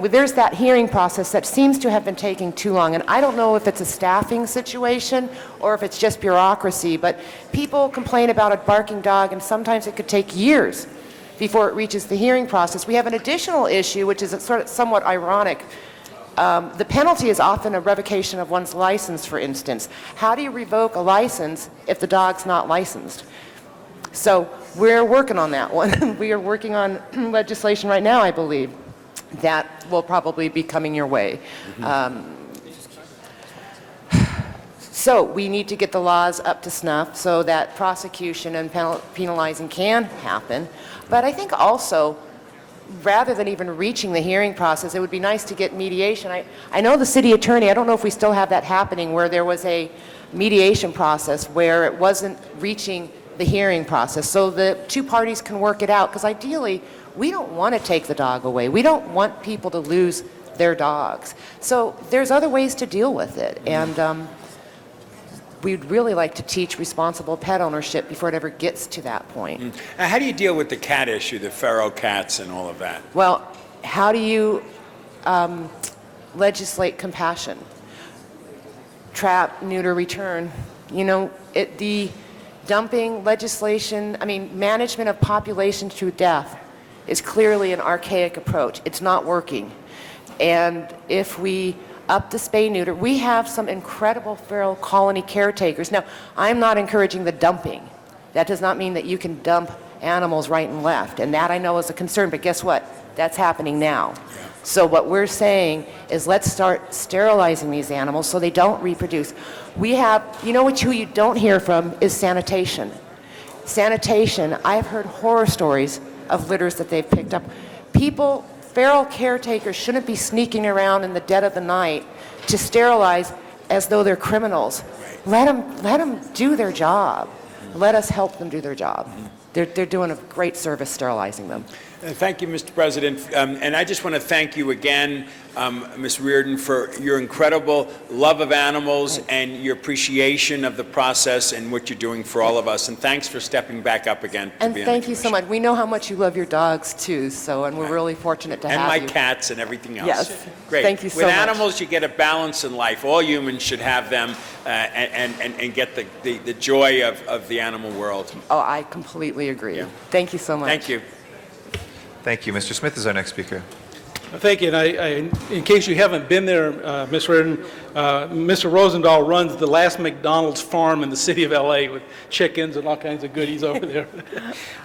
there's that hearing process that seems to have been taking too long, and I don't know if it's a staffing situation or if it's just bureaucracy, but people complain about a barking dog, and sometimes it could take years before it reaches the hearing process. We have an additional issue, which is sort of somewhat ironic. The penalty is often a revocation of one's license, for instance. How do you revoke a license if the dog's not licensed? So we're working on that one. We are working on legislation right now, I believe, that will probably be coming your way. So we need to get the laws up to snuff so that prosecution and penalizing can happen. But I think also, rather than even reaching the hearing process, it would be nice to get mediation. I know the city attorney, I don't know if we still have that happening, where there was a mediation process where it wasn't reaching the hearing process, so the 2 parties can work it out, because ideally, we don't want to take the dog away. We don't want people to lose their dogs. So there's other ways to deal with it, and we'd really like to teach responsible pet ownership before it ever gets to that point. Now, how do you deal with the cat issue, the feral cats and all of that? Well, how do you legislate compassion? Trap, neuter, return. The dumping legislation, management of population through death is clearly an archaic approach. It's not working. And if we up the spay-neuter, we have some incredible feral colony caretakers. Now, I'm not encouraging the dumping. That does not mean that you can dump animals right and left, and that I know is a concern, but guess what? That's happening now. So what we're saying is let's start sterilizing these animals so they don't reproduce. We have, who you don't hear from is sanitation. Sanitation, I've heard horror stories of litters that they've picked up. People feral caretakers shouldn't be sneaking around in the dead of the night to sterilize as though they're criminals. Let them do their job. Let us help them do their job. They're doing a great service sterilizing them. Thank you, Mr. President. And I just want to thank you again, Ms. Reardon, for your incredible love of animals and your appreciation of the process and what you're doing for all of us. And thanks for stepping back up again to And be on thank the you so much. We know how much you love your dogs too, and we're really fortunate to and have my you. cats and everything else. Yes. Great. Thank you so With much. animals, you get a balance in life. All humans should have them and get the joy of the animal world. Oh, I completely agree. Thank you so much. Thank you. Thank you. Mr. Smith is our next speaker. Thank you. And in case you haven't been there, Ms. Reardon, Mr. Rosendahl runs the last McDonald's farm in the city of LA with chickens and all kinds of goodies over there.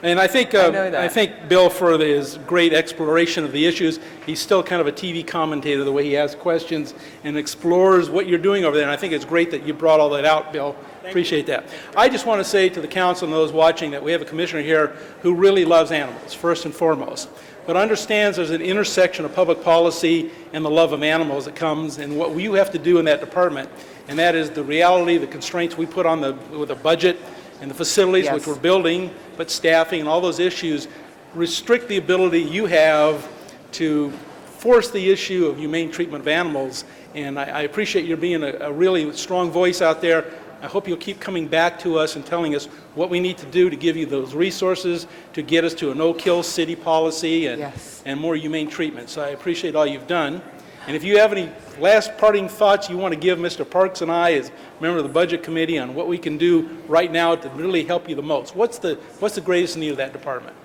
And I think I think Bill, for his great exploration of the issues, he's still kind of a TV commentator the way he asks questions and explores what you're doing over there. And I think it's great that you brought all that out, Bill. Appreciate that. I just want to say to the council and those watching that we have a commissioner here who really loves animals, first and foremost, but understands there's an intersection of public policy and the love of animals that comes, and what you have to do in that department, and that is the reality, the constraints we put on with the budget and the facilities which we're building, but staffing and all those issues restrict the ability you have to force the issue of humane treatment of animals. And I appreciate you being a really strong voice out there. I hope you'll keep coming back to us and telling us what we need to do to give you those resources to get us to a no-kill city policy and more humane treatment. So I appreciate all you've done. And if you have any last parting thoughts you want to give Mr. Parks and I as member of the Budget Committee on what we can do right now to really help you the most, what's the greatest need of that department?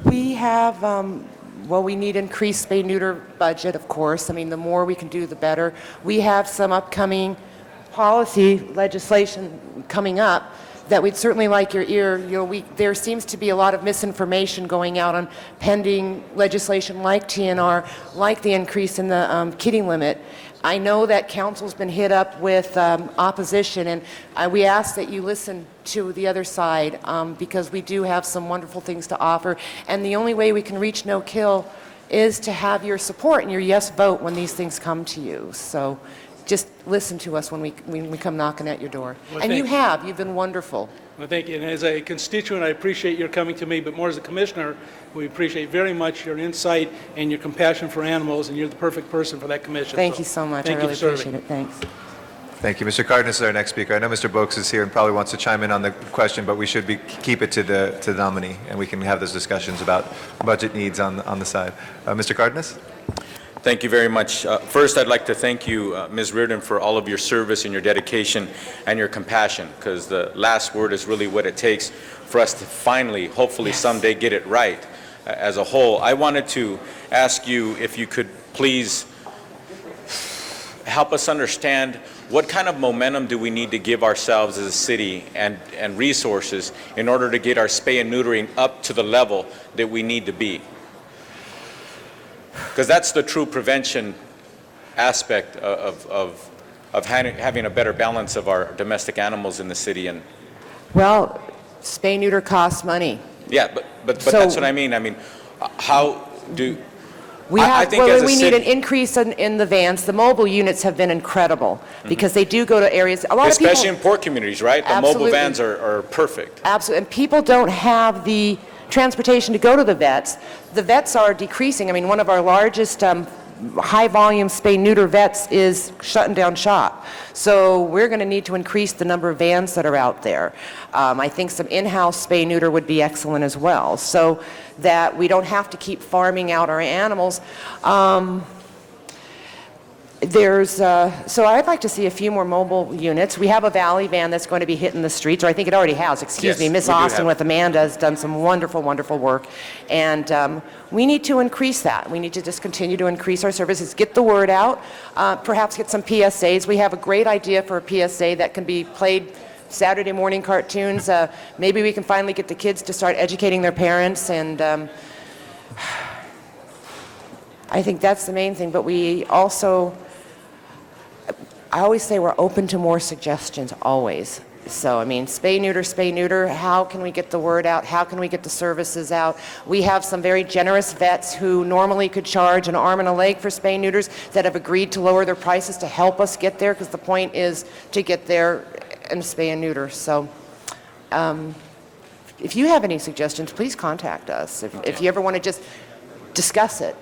We have, well, we need increased spay-neuter budget, of course. I mean, the more we can do, the better. We have some upcoming policy legislation coming up that we'd certainly like your ear. You know, there seems to be a lot of misinformation going out on pending legislation like TNR, like the increase in the kidding limit. I know that council's been hit up with opposition, and we ask that you listen to the other side because we do have some wonderful things to offer. And the only way we can reach no kill is to have your support and your yes vote when these things come to you. So just listen to us when we come knocking at your door. Well, and you've been wonderful. Well, thank you. And as a constituent, I appreciate your coming to me, but more as a commissioner, we appreciate very much your insight and your compassion for animals, and you're the perfect person for that commission. Thank you so much. I really appreciate it. Thanks. Thank you. Mr. Cardenas is our next speaker. I know Mr. Boakes is here and probably wants to chime in on the question, but we should keep it to the nominee, and we can have those discussions about budget needs on the side. Mr. Cardenas? Thank you very much. First, I'd like to thank you, Ms. Reardon, for all of your service and your dedication and your compassion, because the last word is really what it takes for us to finally, hopefully someday, get it right as a whole. I wanted to ask you if you could please help us understand what kind of momentum do we need to give ourselves as a city and resources in order to get our spay and neutering up to the level that we need to be. Because that's the true prevention aspect of having a better balance of our domestic animals in the city. And Well, spay-neuter costs money. yeah, but So- that's what I mean. I mean, how do We I have, think as a we need city- an increase in the vans. The mobile units have been incredible because they do go to areas, a lot of people. especially in poor communities, right? The mobile Absolutely. vans are perfect. Absolutely, and people don't have the transportation to go to the vets. The vets are decreasing. I mean, one of our largest high-volume spay-neuter vets is shutting down shop. So we're going to need to increase the number of vans that are out there. I think some in-house spay-neuter would be excellent as well, so that we don't have to keep farming out our animals. So I'd like to see a few more mobile units. We have a Valley van that's going to be hitting the streets, or I think it already has, excuse me. Yes, Miss we do Austin have. with Amanda has done some wonderful, wonderful work. And we need to increase that. We need to just continue to increase our services, get the word out, perhaps get some PSAs. We have a great idea for a PSA that can be played Saturday morning cartoons. Maybe we can finally get the kids to start educating their parents, and I think that's the main thing. But we also, I always say we're open to more suggestions, always, So, I mean, spay, neuter, how can we get the word out? How can we get the services out? We have some very generous vets who normally could charge an arm and a leg for spay neuters that have agreed to lower their prices to help us get there, because the point is to get there and spay and neuter. So, if you have any suggestions, please contact us. If you ever want to just discuss it,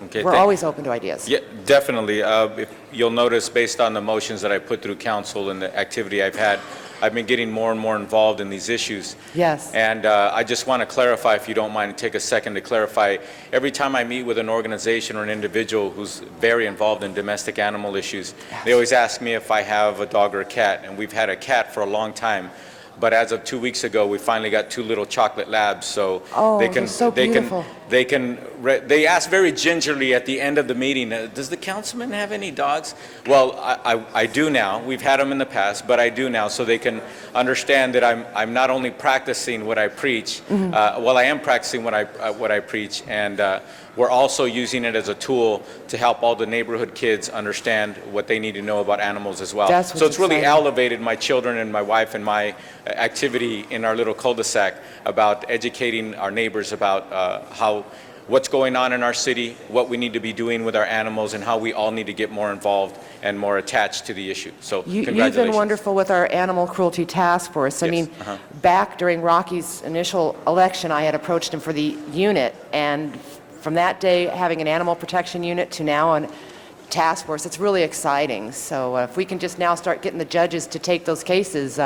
Okay, we're always open to ideas. Yeah, definitely. If you'll notice, based on the motions that I put through council and the activity I've had, I've been getting more and more involved in these issues. Yes. And I just want to clarify, if you don't mind, and take a second to clarify. Every time I meet with an organization or an individual who's very involved in domestic animal issues, they always ask me if I have a dog or a cat, and we've had a cat for a long time. But as of 2 weeks ago, we finally got 2 little chocolate labs, so Oh, they can, they're so beautiful. they asked very gingerly at the end of the meeting, does the councilman have any dogs? Well, I do now. We've had them in the past, but I do now, so they can understand that I'm not only practicing what I preach, well, I am practicing what I preach, and we're also using it as a tool to help all the neighborhood kids understand what they need to know about animals as well. That's what's So it's really exciting. elevated my children and my wife and my activity in our little cul-de-sac about educating our neighbors about what's going on in our city, what we need to be doing with our animals, and how we all need to get more involved and more attached to the issue. So You've congratulations. been wonderful with our Animal Cruelty Task Force. I mean, back during Rocky's initial election, I had approached him for the unit, and from that day, having an animal protection unit to now a task force, it's really exciting. So if we can just now start getting the judges to take those cases,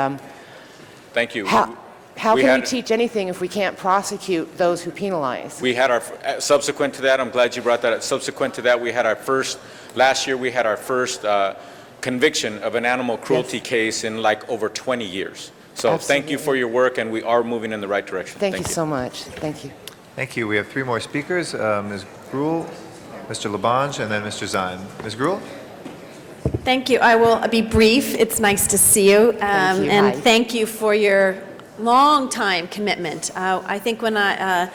Thank you. how We can had- we teach anything if we can't prosecute those who penalize? We had our, subsequent to that, I'm glad you brought that up, subsequent to that, we had our first, last year we had our first conviction of an animal cruelty case in like over 20 years. So thank you for your work, and we are moving in the right direction. Thank you so much. Thank you. Thank you. We have 3 more speakers, Ms. Gruhl, Mr. Labange, and then Mr. Zine. Ms. Gruhl? Thank you. I will be brief. It's nice to see you. Thank you. And Hi. thank you for your long-time commitment. I think when I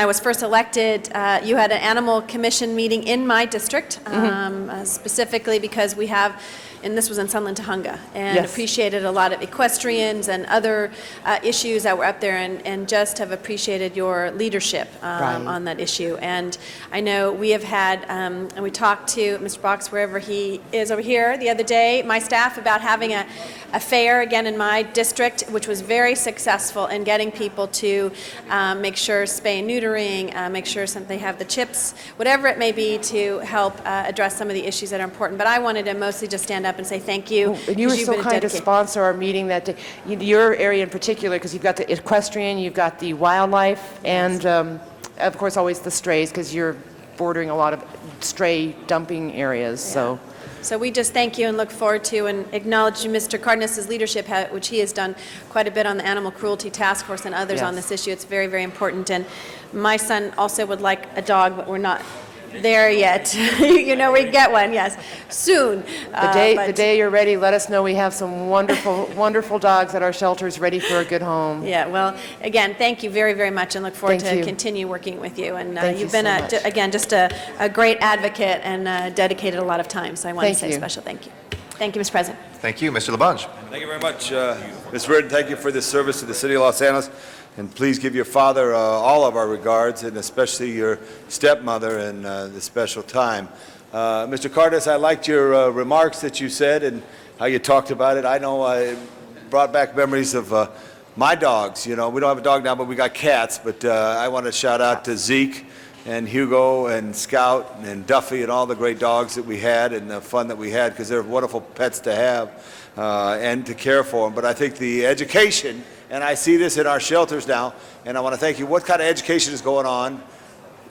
was first elected, you had an animal commission meeting in my district, specifically because we have, and this was in Sunland, Tahunga, and Yes. appreciated a lot of equestrians and other issues that were up there, and just have appreciated your leadership Right. on that issue. And I know we have had, and we talked to Mr. Box, wherever he is over here, the other day, my staff, about having a fair again in my district, which was very successful in getting people to make sure spay and neutering, make sure they have the chips, whatever it may be, to help address some of the issues that are important. But I wanted to mostly just stand up and say thank you. And you were 'cause you've so been kind to dedicated. sponsor our meeting that day. Your area in particular, because you've got the equestrian, you've got the wildlife, and of course always the strays, because you're bordering a lot of stray dumping areas. So we just thank you and look forward to and acknowledge Mr. Cardenas' leadership, which he has done quite a bit on the Animal Cruelty Task Force and others on Yes. this issue. It's very, very important. And my son also would like a dog, but we're not there yet. You know, we get one, yes, soon. The day you're ready, let us know. We have some wonderful, wonderful dogs at our shelters ready for a good home. Yeah, well, again, thank you very, very much, and look forward Thank to you. continue working with you. And Thank you you've been, so much. again, just a great advocate and dedicated a lot of time. So I want to Thank say a you. special thank you. Thank you, Mr. President. Thank you. Mr. Labange? Thank you very much. Ms. Reardon, thank you for this service to the city of Los Angeles. And please give your father all of our regards, and especially your stepmother in this special time. Mr. Cardenas, I liked your remarks that you said and how you talked about it. I know it brought back memories of my dogs. You know, we don't have a dog now, but we got cats. But I want to shout out to Zeke and Hugo and Scout and Duffy and all the great dogs that we had and the fun that we had, because they're wonderful pets to have and to care for them. But I think the education, and I see this in our shelters now, and I want to thank you. What kind of education is going on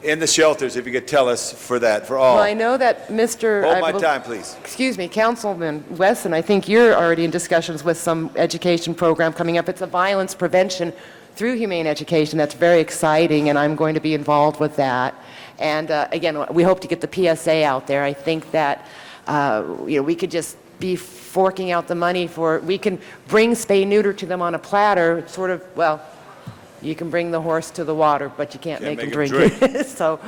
in the shelters, if you could tell us for that, for all? Well, I know that Mr. Hold my time, please. Excuse me, Councilman Wesson, I think you're already in discussions with some education program coming up. It's a violence prevention through humane education. That's very exciting, and I'm going to be involved with that. And again, we hope to get the PSA out there. I think that we could just be forking out the money for, we can bring spay neuter to them on a platter, sort of, well, you can bring the horse to the water, but you can't make him drink it. So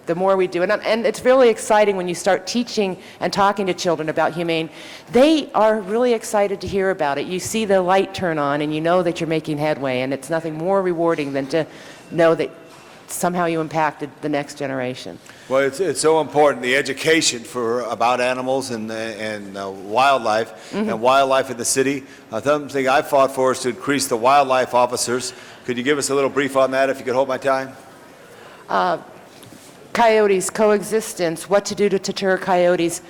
the more we do. And it's really exciting when you start teaching and talking to children about humane. They are really excited to hear about it. You see the light turn on and you know that you're making headway, and it's nothing more rewarding than to know that somehow you impacted the next generation. Well, it's so important, the education about animals and wildlife, and wildlife in the city. Something I fought for is to increase the wildlife officers. Could you give us a little brief on that, if you could hold my time? Coyotes, coexistence, what to do to deter coyotes.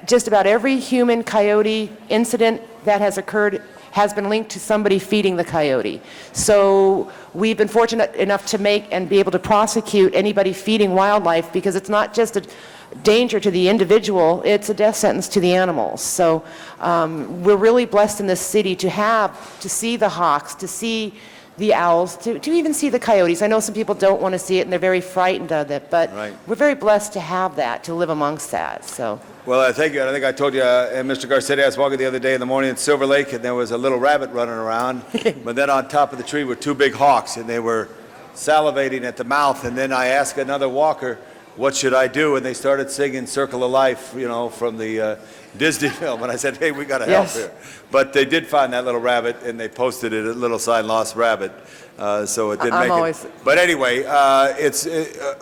Just about every human coyote incident that has occurred has been linked to somebody feeding the coyote. So we've been fortunate enough to make and be able to prosecute anybody feeding wildlife, because it's not just a danger to the individual, it's a death sentence to the animals. So we're really blessed in this city to see the hawks, to see the owls, to even see the coyotes. I know some people don't want to see it and they're very frightened of it, but we're very blessed to have that, to live amongst that. So. Well, thank you. I think I told you, and Mr. Garcetti, I was walking the other day in the morning in Silver Lake, and there was a little rabbit running around, but then on top of the tree were two big hawks, and they were salivating at the mouth, and then I asked another walker, what should I do? And they started singing Circle of Life, from the Disney film, and I said, hey, we got to help here. But they did find that little rabbit, and they posted it, a little sign, lost rabbit, so it didn't make it. But anyway,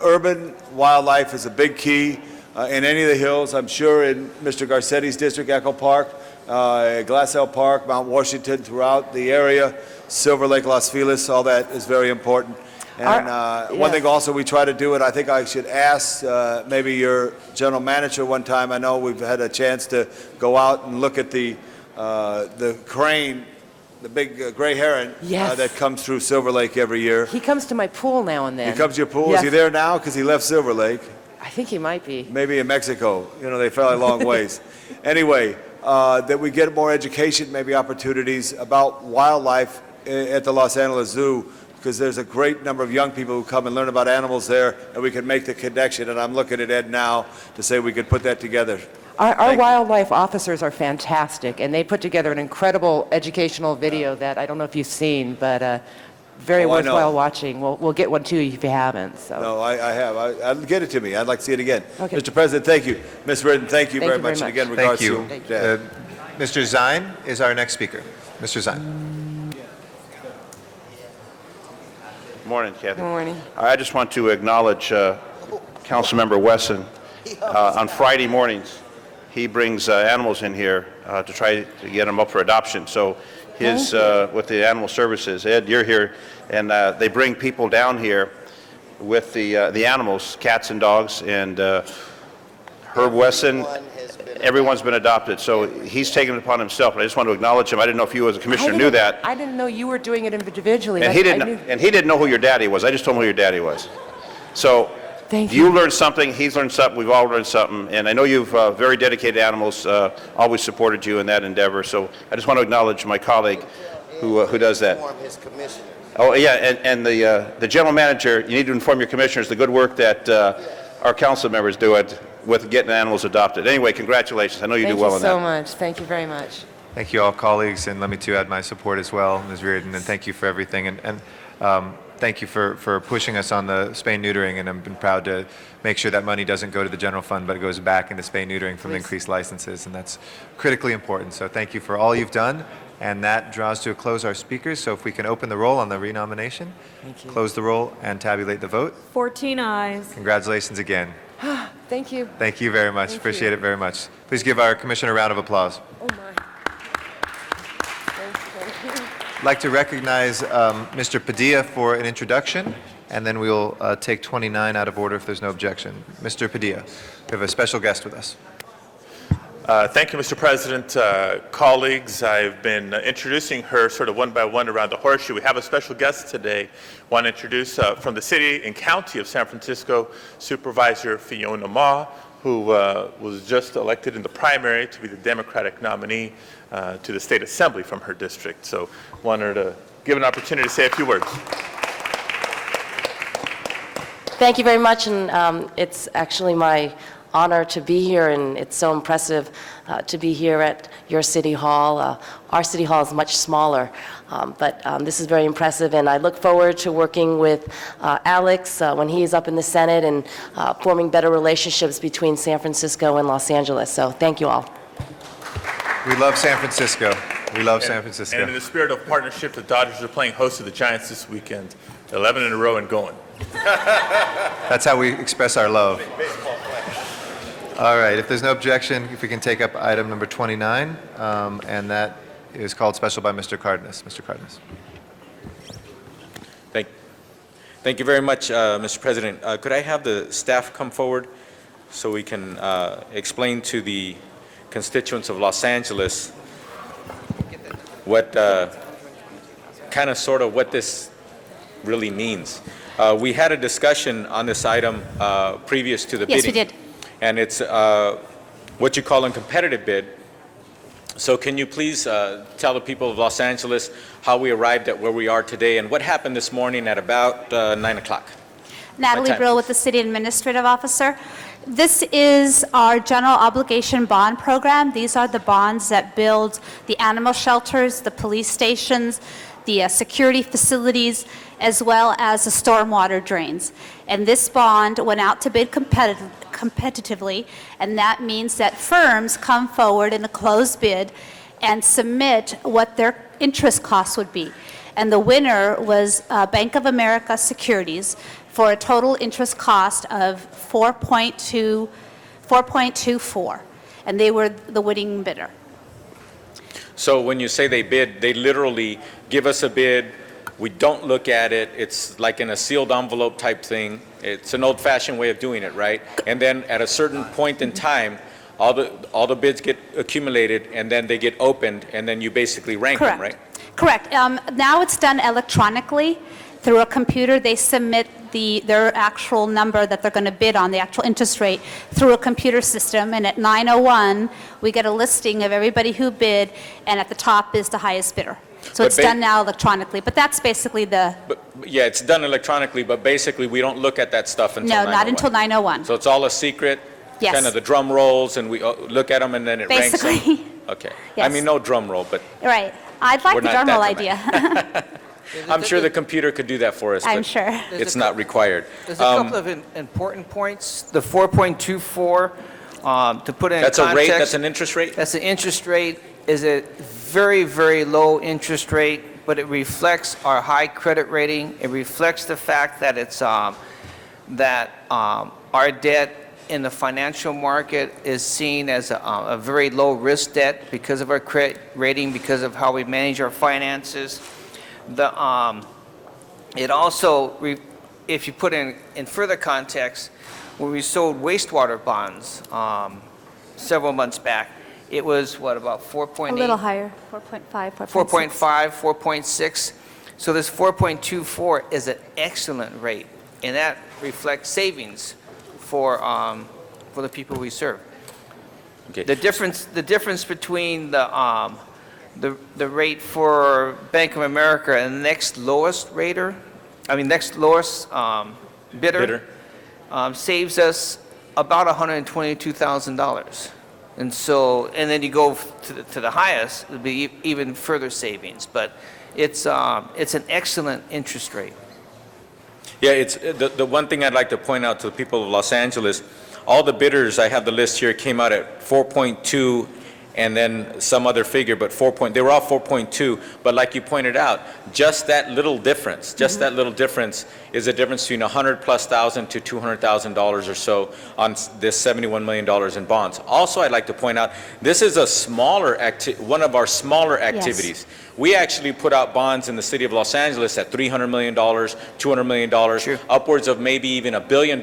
urban wildlife is a big key. In any of the hills, I'm sure in Mr. Garcetti's district, Echo Park, Glassell Park, Mount Washington, throughout the area, Silver Lake, Los Feliz, all that is very important. And one thing also we try to do, and I think I should ask maybe your general manager one time, I know we've had a chance to go out and look at the crane, the big gray heron that comes through Silver Lake every year. He comes to my pool now and then. He comes to your pool? Yes. Is he there now? Because he left Silver Lake. I think he might be. Maybe in Mexico. They fly a long ways. Anyway, that we get more education, maybe opportunities about wildlife at the Los Angeles Zoo, because there's a great number of young people who come and learn about animals there, and we can make the connection. And I'm looking at Ed now to say we could put that together. Our wildlife officers are fantastic, and they put together an incredible educational video that I don't know if you've seen, but very worthwhile watching. We'll get one to you if you haven't. So. No, I have. I'll get it to me. I'd like to see it again. Okay. Mr. President, thank you. Ms. Reardon, thank you very much. And again, regards to Mr. Zine is our next speaker. Mr. Zine. Good morning, Kathy. Good morning. I just want to acknowledge Councilmember Wesson. On Friday mornings, he brings animals in here to try to get them up for adoption. So his with the animal services, Ed, you're here, and they bring people down here with the animals, cats and dogs, and Herb Wesson. Everyone's been adopted, so he's taken it upon himself. And I just want to acknowledge him. I didn't know if you, as a commissioner, knew that. I didn't know you were doing it individually. And he didn't know who your daddy was. I just told him who your daddy was. So you learned something. He's learned something. We've all learned something. And I know you've very dedicated animals. Always supported you in that endeavor. So I just want to acknowledge my colleague who does that. Oh yeah, and the general manager. You need to inform your commissioners the good work that our council members do with getting animals adopted. Anyway, congratulations. I know you do well on that. Thank you so much. Thank you very much. Thank you all, colleagues, and let me too add my support as well, Ms. Reardon, and thank you for everything. And thank you for pushing us on the spay-neutering, and I've been proud to make sure that money doesn't go to the general fund, but it goes back into spay-neutering from the increased licenses, and that's critically important. So thank you for all you've done, and that draws to a close our speakers. So if we can open the roll on the renomination, close the roll, and tabulate the vote. 14 ayes. Congratulations again. Thank you. Thank you very much. Appreciate it very much. Please give our commissioner a round of applause. Oh my. Thank you. I'd like to recognize Mr. Padilla for an introduction, and then we'll take 29 out of order if there's no objection. Mr. Padilla, we have a special guest with us. Thank you, Mr. President. Colleagues, I've been introducing her sort of one by one around the horseshoe. We have a special guest today. I want to introduce from the city and county of San Francisco, Supervisor Fiona Ma, who was just elected in the primary to be the Democratic nominee to the State Assembly from her district. So I want her to give an opportunity to say a few words. Thank you very much, and it's actually my honor to be here, and it's so impressive to be here at your City Hall. Our City Hall is much smaller, but this is very impressive, and I look forward to working with Alex when he is up in the Senate and forming better relationships between San Francisco and Los Angeles. So thank you all. We love San Francisco. We love San Francisco. And in the spirit of partnership, the Dodgers are playing host to the Giants this weekend, 11 in a row and going. That's how we express our love. All right, if there's no objection, if we can take up item number 29, and that is called special by Mr. Cardenas. Mr. Cardenas. Thank you very much, Mr. President. Could I have the staff come forward so we can explain to the constituents of Los Angeles what kind of sort of what this really means. We had a discussion on this item previous to the bidding. Yes, we did. And it's what you call a competitive bid. So can you please tell the people of Los Angeles how we arrived at where we are today and what happened this morning at about 9 o'clock? Natalie Brill with the City Administrative Officer. This is our general obligation bond program. These are the bonds that build the animal shelters, the police stations, the security facilities, as well as the stormwater drains. And this bond went out to bid competitively, and that means that firms come forward in a closed bid and submit what their interest costs would be. And the winner was Bank of America Securities for a total interest cost of 4.24, and they were the winning bidder. So when you say they bid, they literally give us a bid, we don't look at it, it's like in a sealed envelope type thing. It's an old-fashioned way of doing it, right? And then at a certain point in time, all the bids get accumulated, and then they get opened, and then you basically rank them, right? Correct. Now it's done electronically through a computer. They submit their actual number that they're going to bid on, the actual interest rate, through a computer system. And at 9:01, we get a listing of everybody who bid, and at the top is the highest bidder. So But it's done now electronically. But that's basically the Yeah, it's done electronically, but basically we don't look at that stuff until 9:01. no, not until 9:01. So it's all a secret? Yes. Kind of the drum rolls, and we look at them, and then it ranks Basically. them? Okay. I Yes. mean, no drum roll, but Right. I'd like We're the not drum roll that idea. I'm sure the computer could do that for us. I'm but sure. It's not required. There's a couple of important points. The 4.24, to put it in That's context. a rate, that's an interest rate? That's an interest rate, is a very, very low interest rate, but it reflects our high credit rating. It reflects the fact that it's, our debt in the financial market is seen as a very low-risk debt because of our credit rating, because of how we manage our finances. It also, if you put in further context, when we sold wastewater bonds several months back, it was, what, about 4.8? A little higher, 4.5, 4.5, 4.6. So this 4.24 is an excellent rate, and that reflects savings for the people we serve. Okay. The difference between the rate for Bank of America and the next lowest bidder. Saves us about $122,000. And then you go to the highest, it'll be even further savings. But it's an excellent interest rate. Yeah, it's the one thing I'd like to point out to the people of Los Angeles, all the bidders, I have the list here, came out at 4.2 and then some other figure, but they were all 4.2. But like you pointed out, just that little difference, that little difference is a difference between $100,000+ to $200,000 or so on this $71 million in bonds. Also, I'd like to point out, this is one of our smaller activities. Yes. We actually put out bonds in the city of Los Angeles at $300 million, $200 million, upwards of maybe even $1 billion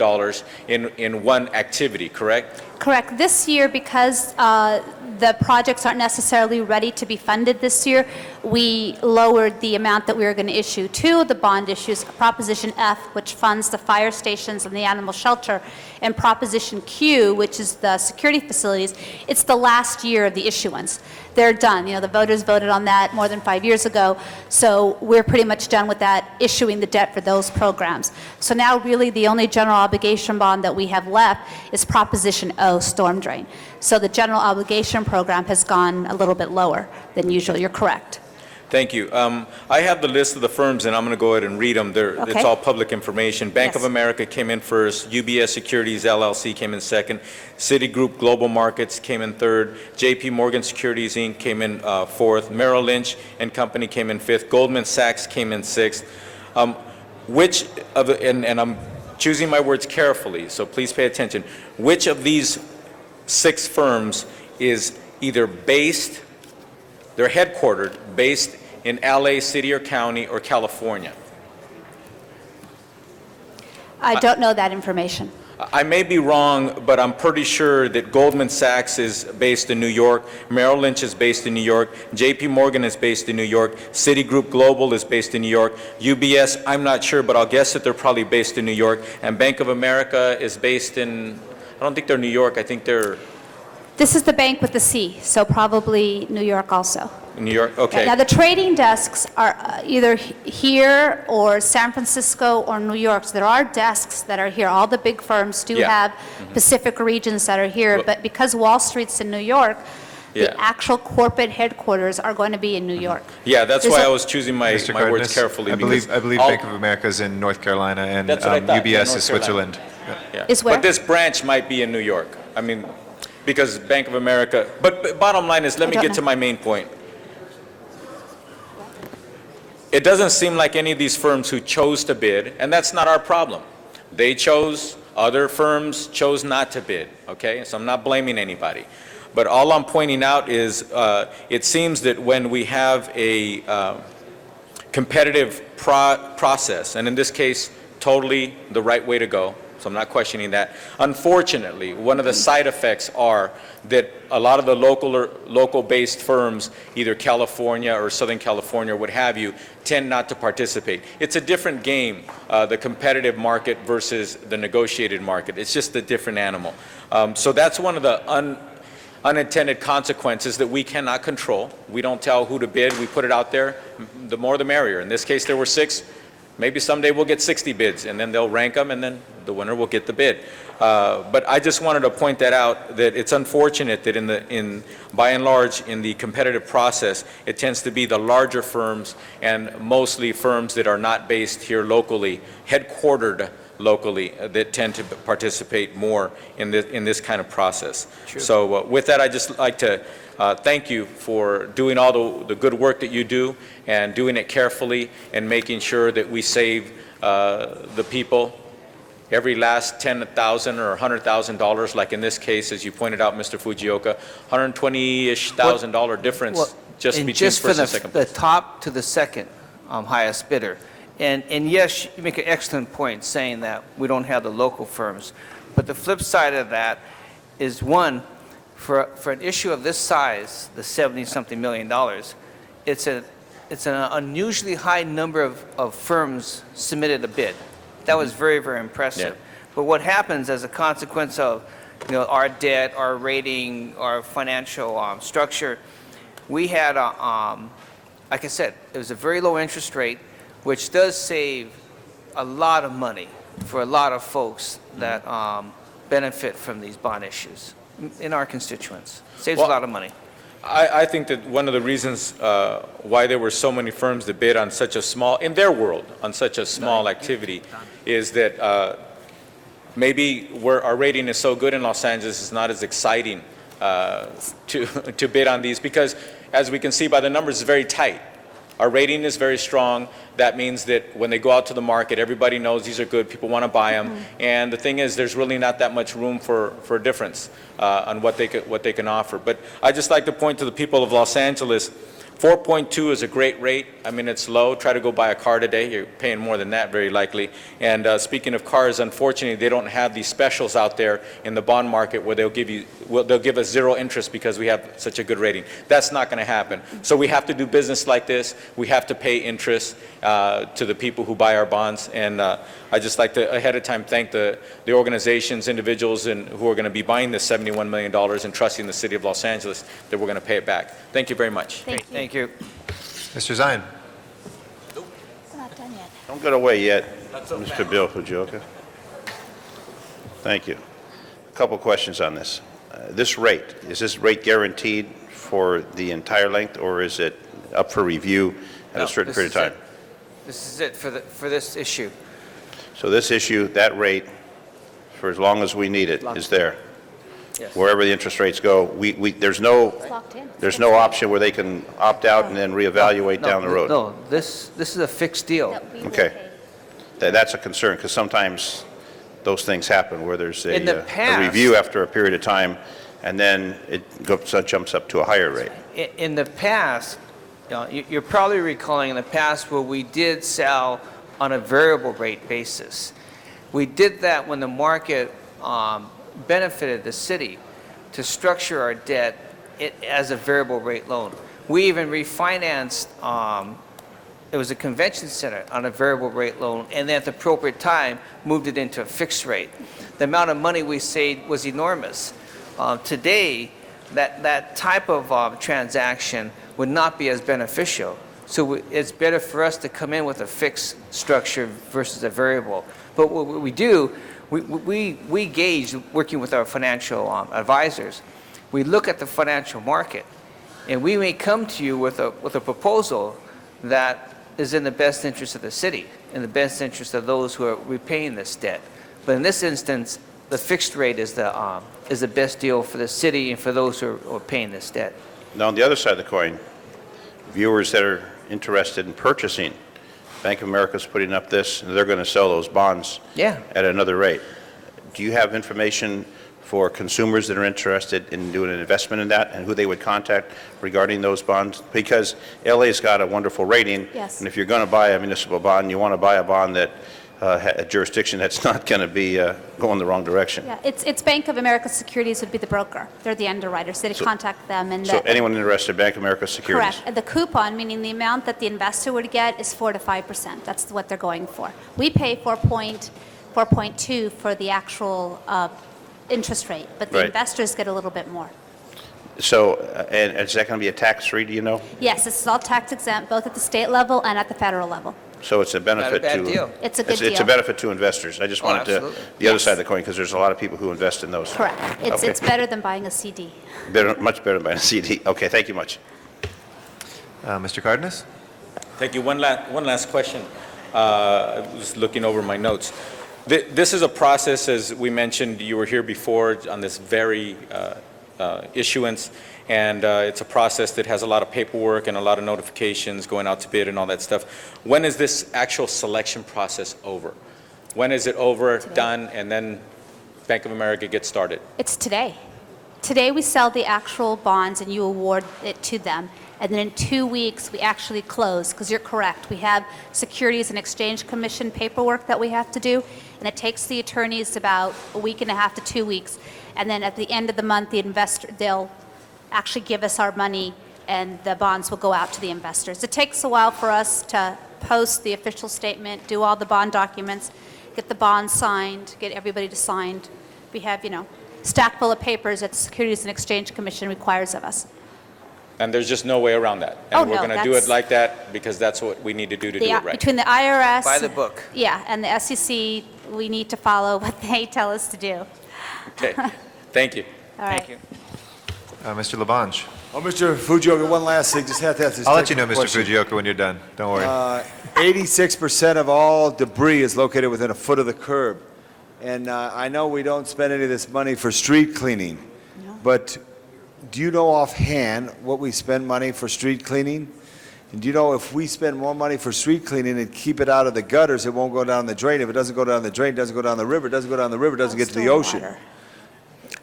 in one activity, correct? Correct. This year, because the projects aren't necessarily ready to be funded this year, we lowered the amount that we were going to issue to the bond issues, Proposition F, which funds the fire stations and the animal shelter, and Proposition Q, which is the security facilities. It's the last year of the issuance. They're done. You know, the voters voted on that more than 5 years ago, so we're pretty much done with that, issuing the debt for those programs. So now really the only general obligation bond that we have left is Proposition O, storm drain. So the general obligation program has gone a little bit lower than usual. You're correct. Thank you. I have the list of the firms, and I'm going to go ahead and read them. Okay. It's all public information. Bank Yes. of America came in first. UBS Securities LLC came in second. Citigroup Global Markets came in third. JP Morgan Securities Inc. came in fourth. Merrill Lynch and Company came in fifth. Goldman Sachs came in sixth. Which of the, and I'm choosing my words carefully, so please pay attention. Which of these 6 firms is either based, they're headquartered, based in LA City or County or California? I don't know that information. I may be wrong, but I'm pretty sure that Goldman Sachs is based in New York, Merrill Lynch is based in New York, JP Morgan is based in New York, Citigroup Global is based in New York, UBS, I'm not sure, but I'll guess that they're probably based in New York, and Bank of America is based in, I don't think they're New York, I think they're This is the bank with the C, so probably New York also. in New York, okay. Now, the trading desks are either here or San Francisco or New York. So there are desks that are here. All the big firms do Yeah. have Pacific regions that are here, Well- but because Wall Street's in New York, Yeah. the actual corporate headquarters are going to be in New York. Yeah, that's There's why a- I was choosing my Mr. words Cardenas, carefully. I believe because all- Bank of America is in North Carolina and That's what I thought, yeah, UBS North is Carolina. Switzerland. Yeah. Is where? But this branch might be in New York. I mean, because Bank of America, but bottom line is, let me don't get to know. my main point. It doesn't seem like any of these firms who chose to bid, and that's not our problem. They chose, other firms chose not to bid, okay? So I'm not blaming anybody. But all I'm pointing out is, it seems that when we have a competitive process, and in this case, totally the right way to go, so I'm not questioning that. Unfortunately, one of the side effects are that a lot of the local-based firms, either California or Southern California or what have you, tend not to participate. It's a different game, the competitive market versus the negotiated market. It's just a different animal. So that's one of the unintended consequences that we cannot control. We don't tell who to bid. We put it out there. The more the merrier. In this case, there were 6. Maybe someday we'll get 60 bids, and then they'll rank them, and then the winner will get the bid. But I just wanted to point that out, that it's unfortunate that by and large, in the competitive process, it tends to be the larger firms and mostly firms that are not based here locally, headquartered locally, that tend to participate more in this kind of process. So with that, I'd just like to thank you for doing all the good work that you do and doing it carefully and making sure that we save the people every last $10,000 or $100,000, like in this case, as you pointed out, Mr. Fujioka, $120,000-ish difference just And between just for first and second the place. top to the second highest bidder. And yes, you make an excellent point saying that we don't have the local firms. But the flip side of that is, one, for an issue of this size, the 70-something million dollars, it's an unusually high number of firms submitted a bid. That was very, very impressive. Yeah. But what happens as a consequence of, our debt, our rating, our financial structure, we had, like I said, it was a very low interest rate, which does save a lot of money for a lot of folks that benefit from these bond issues in our constituents. Saves a lot of money. I think that one of the reasons why there were so many firms that bid on such a small, in their world, on such a small activity, is that maybe our rating is so good in Los Angeles, it's not as exciting to bid on these, because as we can see by the numbers, it's very tight. Our rating is very strong. That means that when they go out to the market, everybody knows these are good, people want to buy them. And the thing is, there's really not that much room for a difference on what they can offer. But I just like to point to the people of Los Angeles, 4.2 is a great rate. I mean, it's low. Try to go buy a car today. You're paying more than that, very likely. And speaking of cars, unfortunately, they don't have these specials out there in the bond market where they'll give us zero interest because we have such a good rating. That's not going to happen. So we have to do business like this. We have to pay interest to the people who buy our bonds. And I'd just like to, ahead of time, thank the organizations, individuals who are going to be buying this $71 million and trusting the city of Los Angeles that we're going to pay it back. Thank you very much. Thank you. Mr. Zion. Don't get away yet, Mr. Bill Fujioka. Thank you. A couple questions on this. This rate, is this rate guaranteed for the entire length, or is it up for review at a certain period of time? This is it for this issue. So this issue, that rate, for as long as we need it, is there? Yes. Wherever the interest rates go, there's no option where they can opt out and then reevaluate down the road? No, this is a fixed deal. Okay. That's a concern, because sometimes those things happen where there's In the a past- review after a period of time, and then it jumps up to a higher rate. In the past, you're probably recalling in the past where we did sell on a variable rate basis. We did that when the market benefited the city to structure our debt as a variable rate loan. We even refinanced, it was a convention center on a variable rate loan, and then at the appropriate time, moved it into a fixed rate. The amount of money we saved was enormous. Today, that type of transaction would not be as beneficial. So it's better for us to come in with a fixed structure versus a variable. But what we do, we gauge, working with our financial advisors, we look at the financial market, and we may come to you with a proposal that is in the best interest of the city, in the best interest of those who are repaying this debt. But in this instance, the fixed rate is the best deal for the city and for those who are paying this debt. Now, on the other side of the coin, viewers that are interested in purchasing, Bank of America's putting up this, and they're going to sell those bonds at another rate. Do you have information for consumers that are interested in doing an investment in that, and who they would contact regarding those bonds? Because LA's got a wonderful rating. Yes. And if you're going to buy a municipal bond, you want to buy a bond that a jurisdiction that's not going to be going the wrong direction. Yeah, it's Bank of America Securities would be the broker. They're the underwriters. They contact them. And So anyone interested, Bank of America Securities? correct. And the coupon, meaning the amount that the investor would get, is 4 to 5%. That's what they're going for. We pay 4.2 for the actual interest rate, but the Right. investors get a little bit more. So, and is that going to be a tax-free, do you know? Yes, this is all tax exempt, both at the state level and at the federal level. So it's a benefit bad to... deal. It's a good It's a deal. benefit to investors. I just wanted to, absolutely. the other side of the coin, because there's a lot of people who invest in those. Correct. It's Okay. better than buying a CD. Much better than buying a CD. Okay, thank you much. Mr. Cardenas? Thank you. One last question. I was looking over my notes. This is a process, as we mentioned, you were here before on this very issuance, and it's a process that has a lot of paperwork and a lot of notifications going out to bid and all that stuff. When is this actual selection process over? When is it over, done, and then Bank of America gets started? It's today. Today, we sell the actual bonds and you award it to them. And then in 2 weeks, we actually close, because you're correct. We have Securities and Exchange Commission paperwork that we have to do, and it takes the attorneys about a week and a half to 2 weeks. And then at the end of the month, they'll actually give us our money, and the bonds will go out to the investors. It takes a while for us to post the official statement, do all the bond documents, get the bonds signed, get everybody to sign. We have, stack full of papers that the Securities and Exchange Commission requires of us. And there's just no way around that. Oh, And we're no, going to do that's- it like that because that's what we need to do to do it right. Between the IRS... By the book. Yeah, and the SEC, we need to follow what they tell us to do. Okay. Thank you. All right. Thank you. Mr. Labange? Oh, Mr. Fujioka, one last thing, just have to ask this. I'll let you know, Mr. question. Fujioka, when you're done. Don't worry. 86% of all debris is located within a foot of the curb. And I know we don't spend any of this money for street cleaning, but do you know offhand what we spend money for street cleaning? And do you know if we spend more money for street cleaning and keep it out of the gutters, it won't go down the drain? If it doesn't go down the drain, it doesn't go down the river. It doesn't go down the river, it doesn't get to the ocean.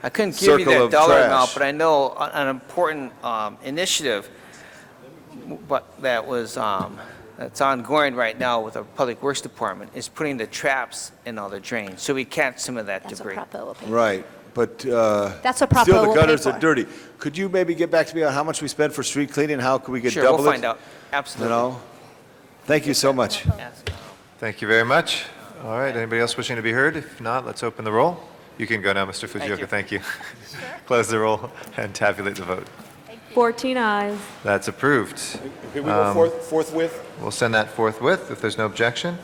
I couldn't give you Circle that of dollar trash. amount, but I know an important initiative. that was, that's ongoing right now with our Public Works Department is putting the traps in all the drains, so we catch some of that That's debris. what Prop Bill will pay. Right, but That's what Prop still Bill the will pay gutters are for. dirty. Could you maybe get back to me on how much we spend for street cleaning? How could we get Sure, double it? we'll find out. You Absolutely. know? Thank you so much. Thank you very much. All right, anybody else wishing to be heard? If not, let's open the roll. You can go now, Mr. Fujioka, thank you. Close the roll and tabulate the vote. 14 eyes. That's approved. Could we go forthwith? We'll send that forthwith if there's no objection.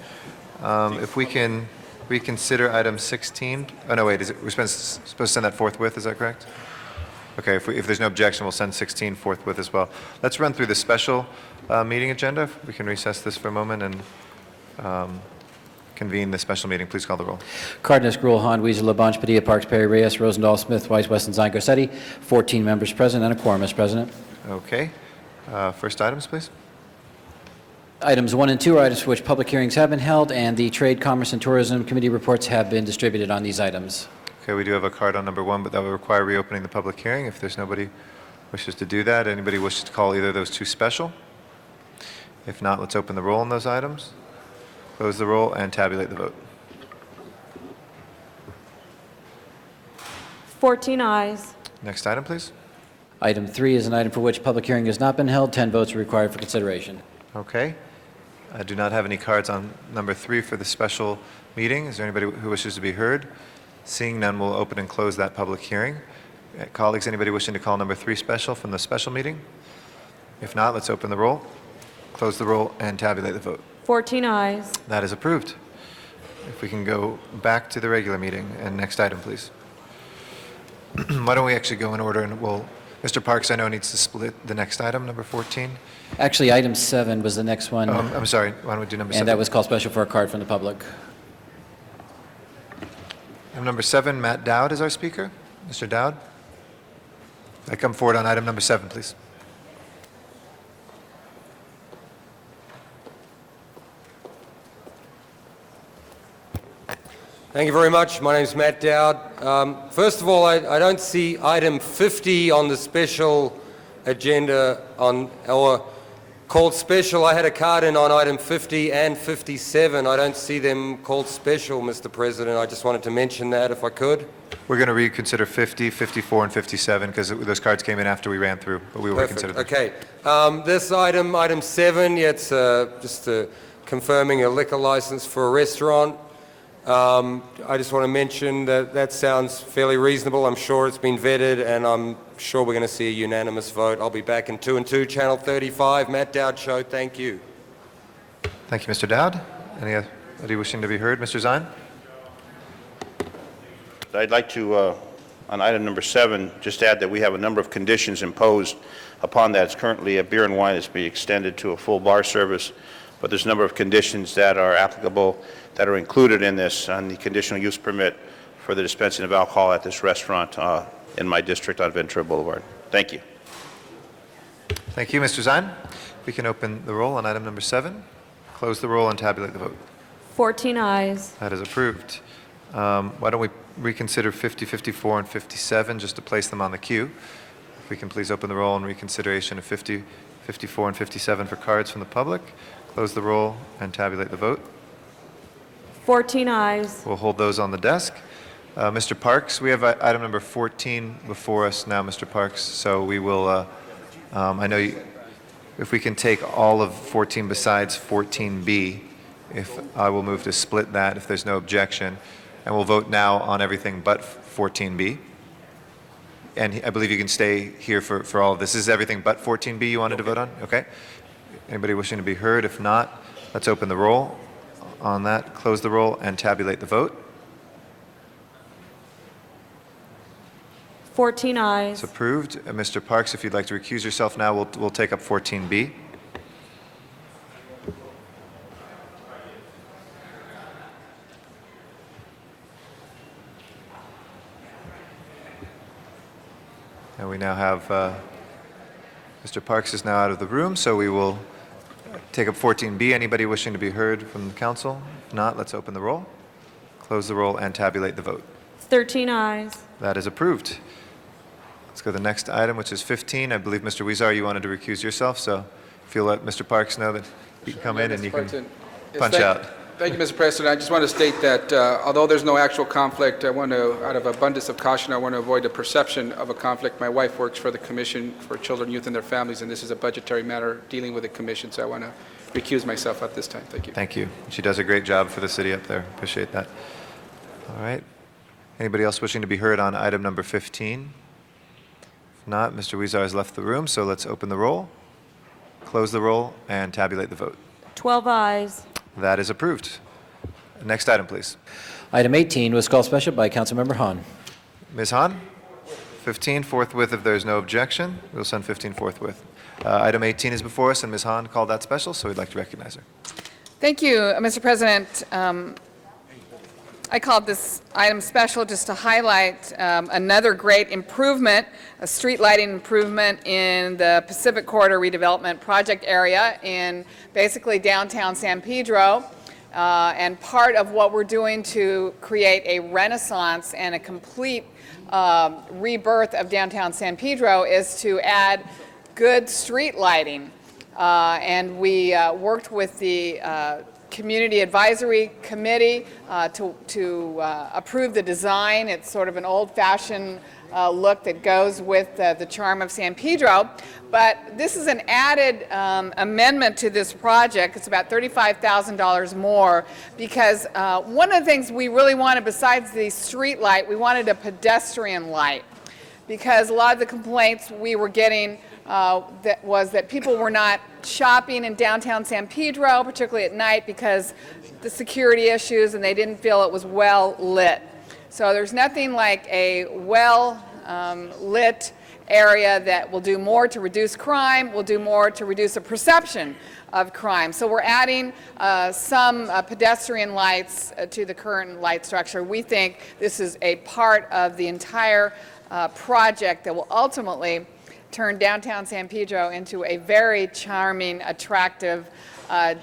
If we can reconsider item 16, oh no, wait, we're supposed to send that forthwith, is that correct? Okay, if there's no objection, we'll send 16 forthwith as well. Let's run through the special meeting agenda. If we can recess this for a moment and convene the special meeting. Please call the roll. Cardenas, Gruel, Han, Weezer, Labange, Padilla, Parks, Perry, Reyes, Rosendahl, Smith, Weiss, Weston, Zine, Garcetti. 14 members present and a quorum, Mr. President. Okay. First items, please. Items 1 and 2 are items for which public hearings have been held, and the Trade, Commerce, and Tourism Committee reports have been distributed on these items. Okay, we do have a card on number 1, but that will require reopening the public hearing. If there's nobody wishes to do that, anybody wishes to call either of those two special? If not, let's open the roll on those items, close the roll, and tabulate the vote. 14 eyes. Next item, please. Item 3 is an item for which public hearing has not been held. 10 votes are required for consideration. Okay. I do not have any cards on number 3 for the special meeting. Is there anybody who wishes to be heard? Seeing none, we'll open and close that public hearing. Colleagues, anybody wishing to call number 3 special from the special meeting? If not, let's open the roll, close the roll, and tabulate the vote. 14 eyes. That is approved. If we can go back to the regular meeting, and next item, please. Why don't we actually go in order, and we'll, Mr. Parks, I know, needs to split the next item, number 14. Actually, item 7 was the next one. I'm sorry, why don't we do number 7? And that was called special for a card from the public. Number 7, Matt Dowd is our speaker. Mr. Dowd? I come forward on item number 7, please. Thank you very much. My name is Matt Dowd. First of all, I don't see item 50 on the special agenda on our called special. I had a card in on item 50 and 57. I don't see them called special, Mr. President. I just wanted to mention that if I could. We're going to reconsider 50, 54, and 57 because those cards came in after we ran through, but we will reconsider them. Okay. This item 7, yeah, it's just confirming a liquor license for a restaurant. I just want to mention that that sounds fairly reasonable. I'm sure it's been vetted, and I'm sure we're going to see a unanimous vote. I'll be back in 2 and 2, Channel 35. Matt Dowd Show. Thank you. Thank you, Mr. Dowd. Anybody wishing to be heard? Mr. Zine? I'd like to, on item number 7, just add that we have a number of conditions imposed upon that. It's currently a beer and wine that's being extended to a full bar service, but there's a number of conditions that are applicable that are included in this on the conditional use permit for the dispensing of alcohol at this restaurant in my district on Ventura Boulevard. Thank you. Thank you, Mr. Zine. We can open the roll on item number 7, close the roll, and tabulate the vote. 14 eyes. That is approved. Why don't we reconsider 50, 54, and 57 just to place them on the queue? If we can please open the roll and reconsideration of 50, 54, and 57 for cards from the public. Close the roll and tabulate the vote. 14 eyes. We'll hold those on the desk. Mr. Parks, we have item number 14 before us now, Mr. Parks. So we will, I know if we can take all of 14 besides 14B, if I will move to split that if there's no objection. And we'll vote now on everything but 14B. And I believe you can stay here for all of this. This is everything but 14B you wanted to vote on? Okay. Anybody wishing to be heard? If not, let's open the roll on that, close the roll, and tabulate the vote. 14 eyes. It's approved. Mr. Parks, if you'd like to recuse yourself now, we'll take up 14B. And we now have, Mr. Parks is now out of the room, so we will take up 14B. Anybody wishing to be heard from the council? If not, let's open the roll, close the roll, and tabulate the vote. 13 eyes. That is approved. Let's go to the next item, which is 15. I believe, Mr. Weezar, you wanted to recuse yourself, so if you'll let Mr. Parks know that he can come in and you can President. Yes, punch out. Thank you, Mr. President. I just want to state that although there's no actual conflict, I want to, out of abundance of caution, I want to avoid the perception of a conflict. My wife works for the Commission for Children, Youth, and their Families, and this is a budgetary matter dealing with the Commission, so I want to recuse myself at this time. Thank you. Thank you. She does a great job for the city up there. Appreciate that. All right. Anybody else wishing to be heard on item number 15? If not, Mr. Weezer has left the room, so let's open the roll, close the roll, and tabulate the vote. 12 ayes. That is approved. Next item, please. Item 18 was called special by Councilmember Hahn. Ms. Hahn, 15 forthwith if there's no objection. We'll send 15 forthwith. Item 18 is before us, and Ms. Hahn called that special, so we'd like to recognize her. Thank you, Mr. President. I called this item special just to highlight another great improvement, a street lighting improvement in the Pacific Corridor redevelopment project area in basically downtown San Pedro. And part of what we're doing to create a renaissance and a complete rebirth of downtown San Pedro is to add good street lighting. And we worked with the Community Advisory Committee to approve the design. It's sort of an old-fashioned look that goes with the charm of San Pedro. But this is an added amendment to this project. It's about $35,000 more because one of the things we really wanted besides the street light, we wanted a pedestrian light. Because a lot of the complaints we were getting was that people were not shopping in downtown San Pedro, particularly at night, because the security issues, and they didn't feel it was well lit. So there's nothing like a well lit area that will do more to reduce crime, will do more to reduce the perception of crime. So we're adding some pedestrian lights to the current light structure. We think this is a part of the entire project that will ultimately turn downtown San Pedro into a very charming, attractive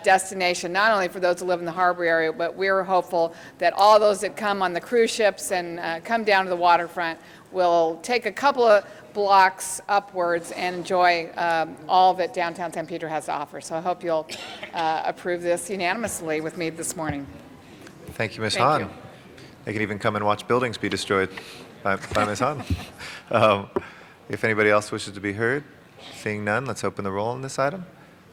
destination, not only for those who live in the harbor area, but we're hopeful that all those that come on the cruise ships and come down to the waterfront will take a couple of blocks upwards and enjoy all that downtown San Pedro has to offer. So I hope you'll approve this unanimously with me this morning. Thank you, Ms. Thank Hahn. you. They can even come and watch buildings be destroyed by Ms. Hahn. If anybody else wishes to be heard, seeing none, let's open the roll on this item,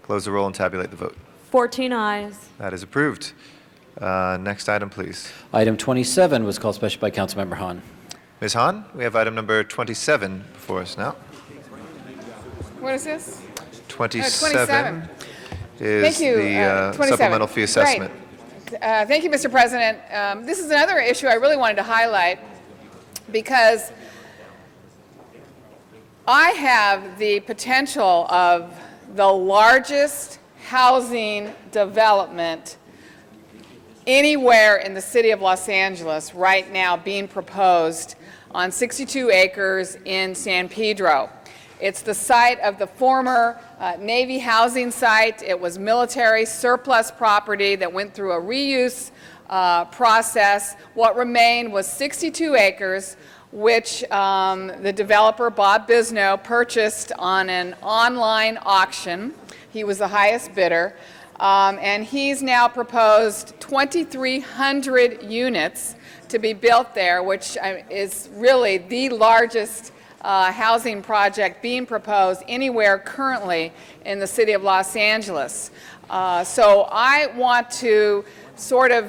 close the roll, and tabulate the vote. 14 ayes. That is approved. Next item, please. Item 27 was called special by Councilmember Hahn. Ms. Hahn, we have item number 27 before us now. What is this? 27 is Thank you, the 27. supplemental fee assessment. Right. Thank you, Mr. President. This is another issue I really wanted to highlight because I have the potential of the largest housing development anywhere in the city of Los Angeles right now being proposed on 62 acres in San Pedro. It's the site of the former Navy housing site. It was military surplus property that went through a reuse process. What remained was 62 acres, which the developer, Bob Bisno, purchased on an online auction. He was the highest bidder. And he's now proposed 2,300 units to be built there, which is really the largest housing project being proposed anywhere currently in the city of Los Angeles. So I want to sort of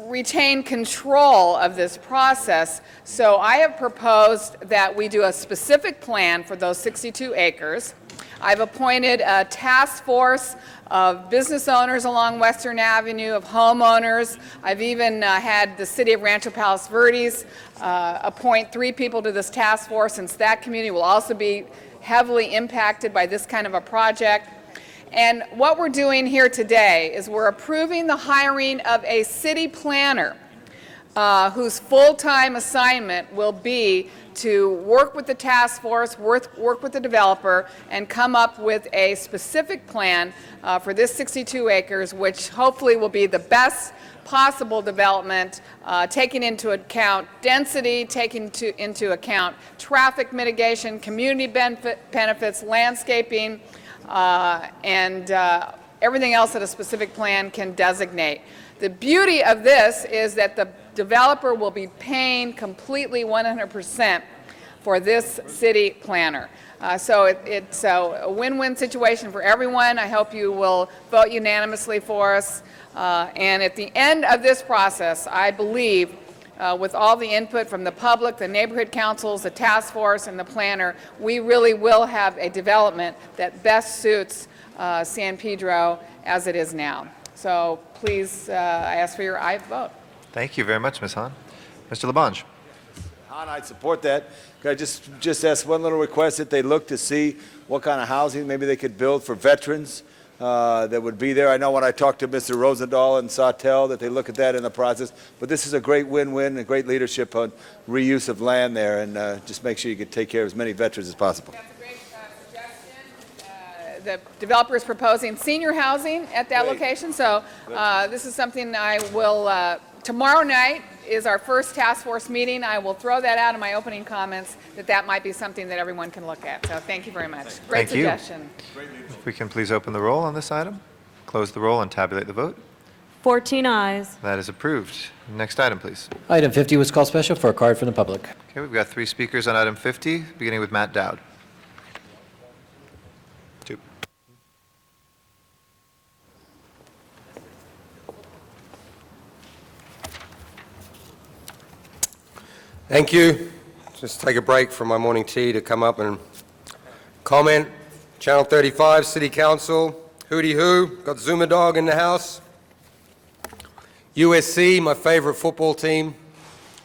retain control of this process. So I have proposed that we do a specific plan for those 62 acres. I've appointed a task force of business owners along Western Avenue, of homeowners. I've even had the city of Rancho Palos Verdes appoint 3 people to this task force, since that community will also be heavily impacted by this kind of a project. And what we're doing here today is we're approving the hiring of a city planner whose full-time assignment will be to work with the task force, work with the developer, and come up with a specific plan for this 62 acres, which hopefully will be the best possible development, taking into account density, taking into account traffic mitigation, community benefits, landscaping, and everything else that a specific plan can designate. The beauty of this is that the developer will be paying completely 100% for this city planner. So it's a win-win situation for everyone. I hope you will vote unanimously for us. And at the end of this process, I believe, with all the input from the public, the neighborhood councils, the task force, and the planner, we really will have a development that best suits San Pedro as it is now. So please, I ask for your aye vote. Thank you very much, Ms. Hahn. Mr. Labange. Hahn, I'd support that. Could I just ask one little request, that they look to see what kind of housing maybe they could build for veterans that would be there. I know when I talked to Mr. Rosendahl and Sawtell that they look at that in the process, but this is a great win-win and great leadership on reuse of land there, and just make sure you can take care of as many veterans as possible. That's a great suggestion. The developer is proposing senior housing at that location, so this is something I will, tomorrow night is our first task force meeting. I will throw that out in my opening comments, that might be something that everyone can look at. So thank you very much. Great Thank you. suggestion. If we can please open the roll on this item, close the roll, and tabulate the vote. 14 ayes. That is approved. Next item, please. Item 50 was called special for a card from the public. Okay, we've got 3 speakers on item 50, beginning with Matt Dowd. 2. Thank you. Just take a break from my morning tea to come up and comment. Channel 35, City Council, hooty hoo, got Zuma Dog in the house. USC, my favorite football team,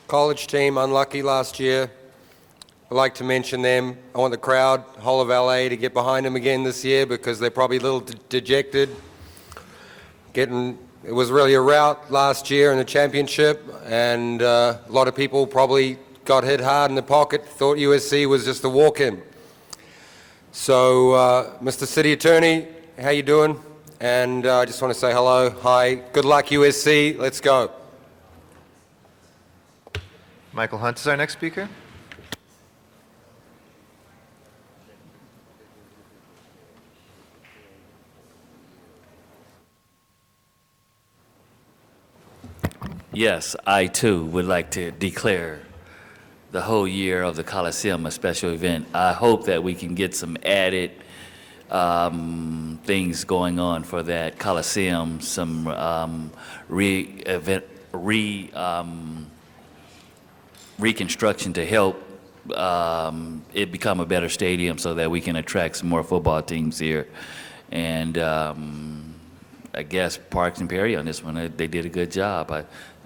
college team, unlucky last year. I'd like to mention them. I want the crowd, whole of LA, to get behind them again this year because they're probably a little dejected. It was really a rout last year in the championship, and a lot of people probably got hit hard in the pocket, thought USC was just a walk-in. So, Mr. City Attorney, how you doing? And I just want to say hello, hi, good luck USC, let's go. Michael Hunt is our next speaker. Yes, I too would like to declare the whole year of the Coliseum a special event. I hope that we can get some added things going on for that Coliseum, some reconstruction to help it become a better stadium so that we can attract some more football teams here. And I guess Parks and Perry on this one, they did a good job.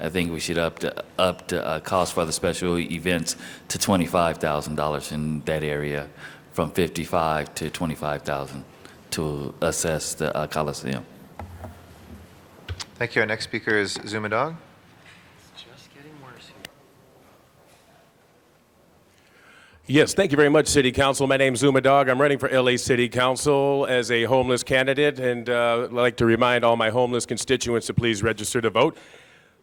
I think we should up the cost for the special events to $25,000 in that area, from $55,000 to $25,000 to assess the Coliseum. Thank you. Our next speaker is Zuma Dog. Yes, thank you very much, City Council. My name's Zuma Dog. I'm running for LA City Council as a homeless candidate, and I'd like to remind all my homeless constituents to please register to vote.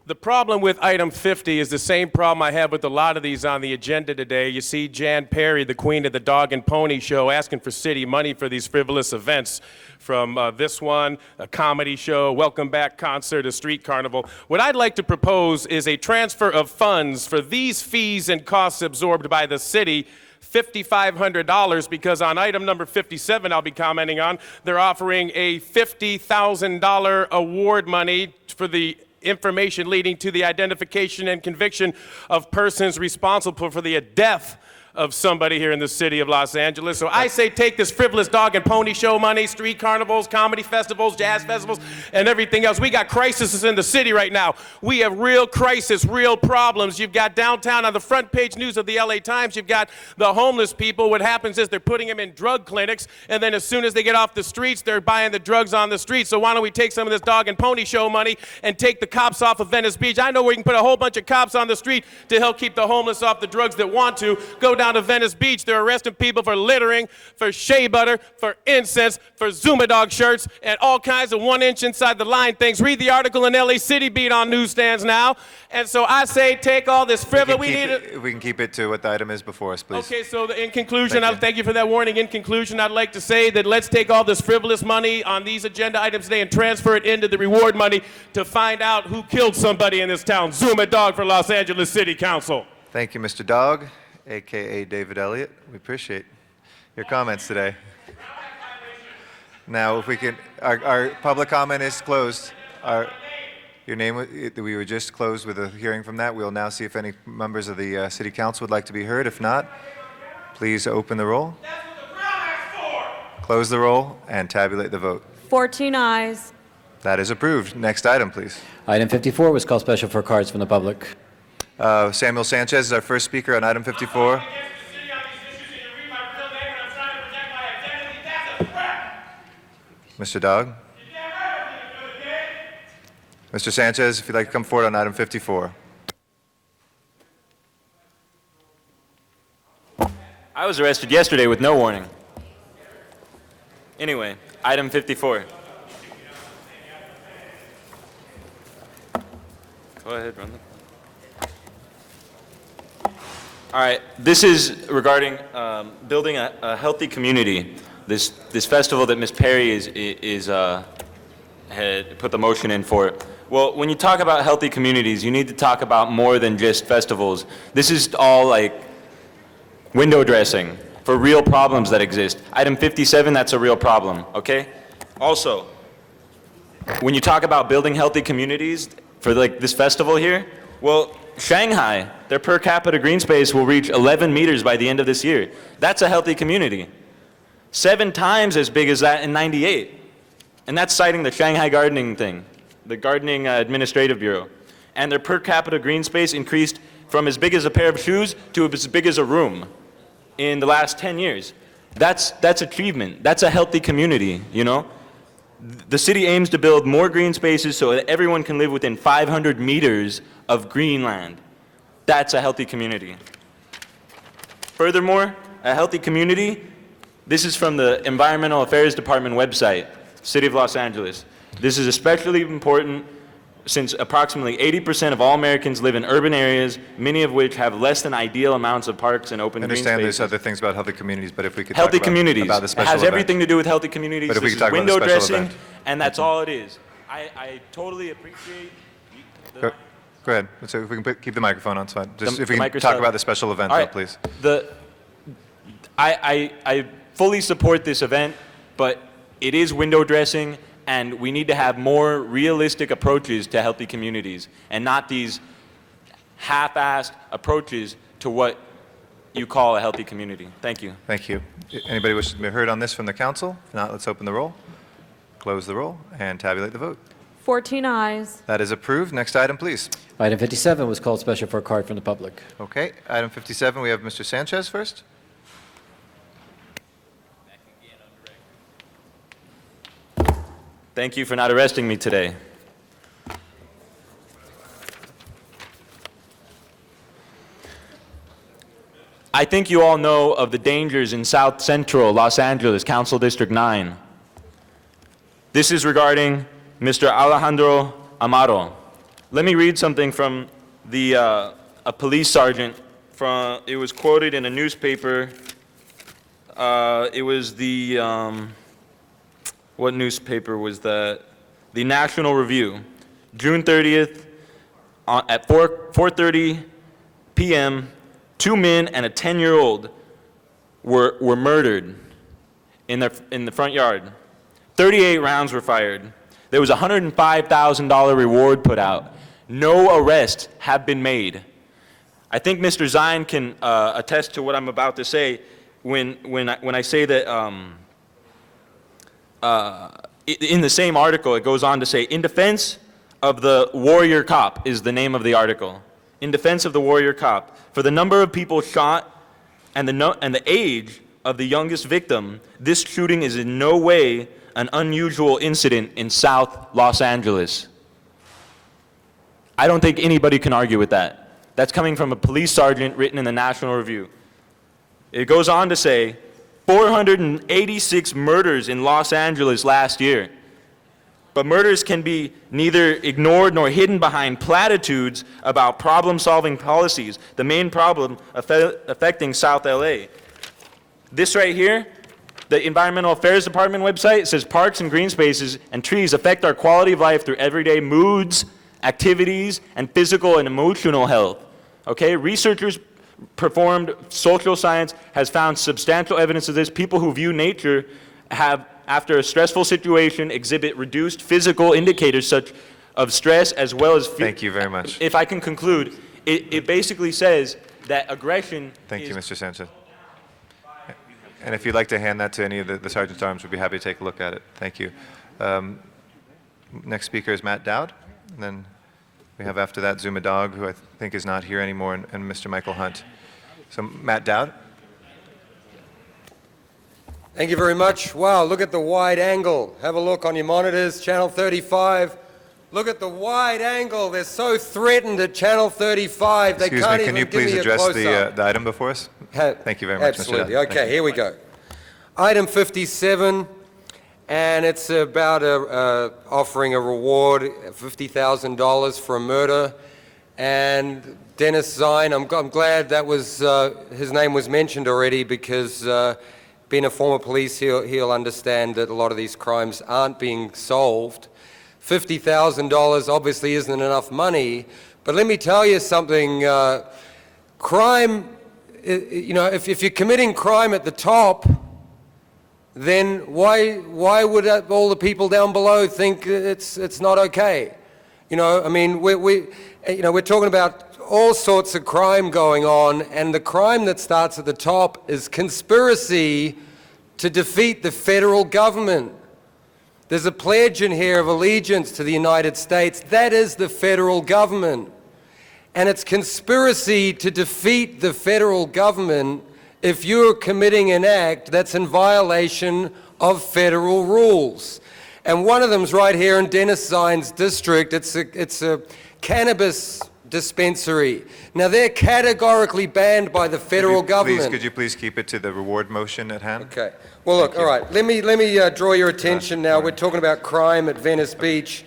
The problem with item 50 is the same problem I have with a lot of these on the agenda today. You see Jan Perry, the queen of the dog and pony show, asking for city money for these frivolous events, from this one, a comedy show, welcome back concert, a street carnival. What I'd like to propose is a transfer of funds for these fees and costs absorbed by the city, $5,500, because on item number 57 I'll be commenting on, they're offering a $50,000 award money for the information leading to the identification and conviction of persons responsible for the death of somebody here in the city of Los Angeles. So I say take this frivolous dog and pony show money, street carnivals, comedy festivals, jazz festivals, and everything else. We got crises in the city right now. We have real crisis, real problems. You've got downtown on the front page news of the LA Times, you've got the homeless people. What happens is they're putting them in drug clinics, and then as soon as they get off the streets, they're buying the drugs on the streets. So why don't we take some of this dog and pony show money and take the cops off of Venice Beach? I know where you can put a whole bunch of cops on the street to help keep the homeless off the drugs that want to. Go down down to Venice Beach. They're arresting people for littering, for shea butter, for incense, for Zuma Dog shirts, and all kinds of 1 inch inside the line things. Read the article in LA City Beat on newsstands now. And so I say take all this frivolous. If we can keep it to what the item is before us, please. Okay, so in conclusion, thank you for that warning. In conclusion, I'd like to say that let's take all this frivolous money on these agenda items today and transfer it into the reward money to find out who killed somebody in this town. Zuma Dog for Los Angeles City Council. Thank you, Mr. Dog, a.k.a. David Elliott. We appreciate your comments today. Now, if we can, our public comment is closed. Your name, we were just closed with a hearing from that. We'll now see if any members of the City Council would like to be heard. If not, please open the roll, close the roll, and tabulate the vote. 14 ayes. That is approved. Next item, please. Item 54 was called special for cards from the public. Samuel Sanchez is our first speaker on item 54. Mr. Dog? Mr. Sanchez, if you'd like to come forward on item 54. I was arrested yesterday with no warning. Anyway, item 54. Go ahead, run the... All right, this is regarding building a healthy community. This festival that Ms. Perry had put the motion in for. Well, when you talk about healthy communities, you need to talk about more than just festivals. This is all like window dressing for real problems that exist. Item 57, that's a real problem, okay? Also, when you talk about building healthy communities for like this festival here, well, Shanghai, their per capita green space will reach 11 meters by the end of this year. That's a healthy community. 7 times as big as that in '98. And that's citing the Shanghai gardening thing, the Gardening Administrative Bureau. And their per capita green space increased from as big as a pair of shoes to as big as a room in the last 10 years. That's achievement. That's a healthy community, you know? The city aims to build more green spaces so that everyone can live within 500 meters of green land. That's a healthy community. Furthermore, a healthy community, this is from the Environmental Affairs Department website, City of Los Angeles. This is especially important since approximately 80% of all Americans live in urban areas, many of which have less than ideal amounts of parks and open green spaces. I understand there's other things about healthy communities, but if we could healthy talk communities. about the special It has event. everything to do with healthy communities. But if we This could talk is about the window special dressing, event. and that's all it is. I totally appreciate Go ahead. So if we can keep the microphone on, so just The- if we the can talk microphone. about the special event, All though, right. please. I fully support this event, but it is window dressing, and we need to have more realistic approaches to healthy communities, and not these half-assed approaches to what you call a healthy community. Thank you. Thank you. Anybody wish to be heard on this from the council? If not, let's open the roll, close the roll, and tabulate the vote. 14 ayes. That is approved. Next item, please. Item 57 was called special for a card from the public. Okay, item 57, we have Mr. Sanchez first. Thank you for not arresting me today. I think you all know of the dangers in South Central Los Angeles, Council District 9. This is regarding Mr. Alejandro Amaro. Let me read something from a police sergeant. It was quoted in a newspaper. It was what newspaper was that? The National Review. June 30th, at 4:30 p.m., 2 men and a 10-year-old were murdered in the front yard. 38 rounds were fired. There was a $105,000 reward put out. No arrests have been made. I think Mr. Zine can attest to what I'm about to say when I say that in the same article it goes on to say, in defense of the warrior cop is the name of the article. In defense of the warrior cop, for the number of people shot and the age of the youngest victim, this shooting is in no way an unusual incident in South Los Angeles. I don't think anybody can argue with that. That's coming from a police sergeant written in the National Review. It goes on to say 486 murders in Los Angeles last year. But murders can be neither ignored nor hidden behind platitudes about problem-solving policies, the main problem affecting South LA. This right here, the Environmental Affairs Department website, says parks and green spaces and trees affect our quality of life through everyday moods, activities, and physical and emotional health. Okay, researchers performed social science has found substantial evidence of this. People who view nature have, after a stressful situation, exhibit reduced physical indicators such of stress as well as fear. Thank you very much. If I can conclude, it basically says that aggression Thank you, Mr. Sanchez. And if you'd like to hand that to any of the sergeants at arms, we'd be happy to take a look at it. Thank you. Next speaker is Matt Dowd. And then we have after that Zuma Dog, who I think is not here anymore, and Mr. Michael Hunt. So Matt Dowd. Thank you very much. Wow, look at the wide angle. Have a look on your monitors, channel 35. Look at the wide angle. They're so threatened at channel 35. Excuse me, can you please address the item before us? Thank you very much, Absolutely. Mr. Dowd. Okay, here we go. Item 57, and it's about offering a reward, $50,000 for a murder. And Dennis Zine, I'm glad that was his name was mentioned already, because being a former police, he'll understand that a lot of these crimes aren't being solved. $50,000 obviously isn't enough money, but let me tell you something. Crime, you know, if you're committing crime at the top, then why would all the people down below think it's not okay? You know, I mean, we're talking about all sorts of crime going on, and the crime that starts at the top is conspiracy to defeat the federal government. There's a pledge in here of allegiance to the United States. That is the federal government. And it's conspiracy to defeat the federal government if you're committing an act that's in violation of federal rules. And one of them's right here in Dennis Zine's district. It's a cannabis dispensary. Now, they're categorically banned by the federal government. Could you please keep it to the reward motion at hand? Okay. Well, look, all right. Let me draw your attention now. We're talking about crime at Venice Beach.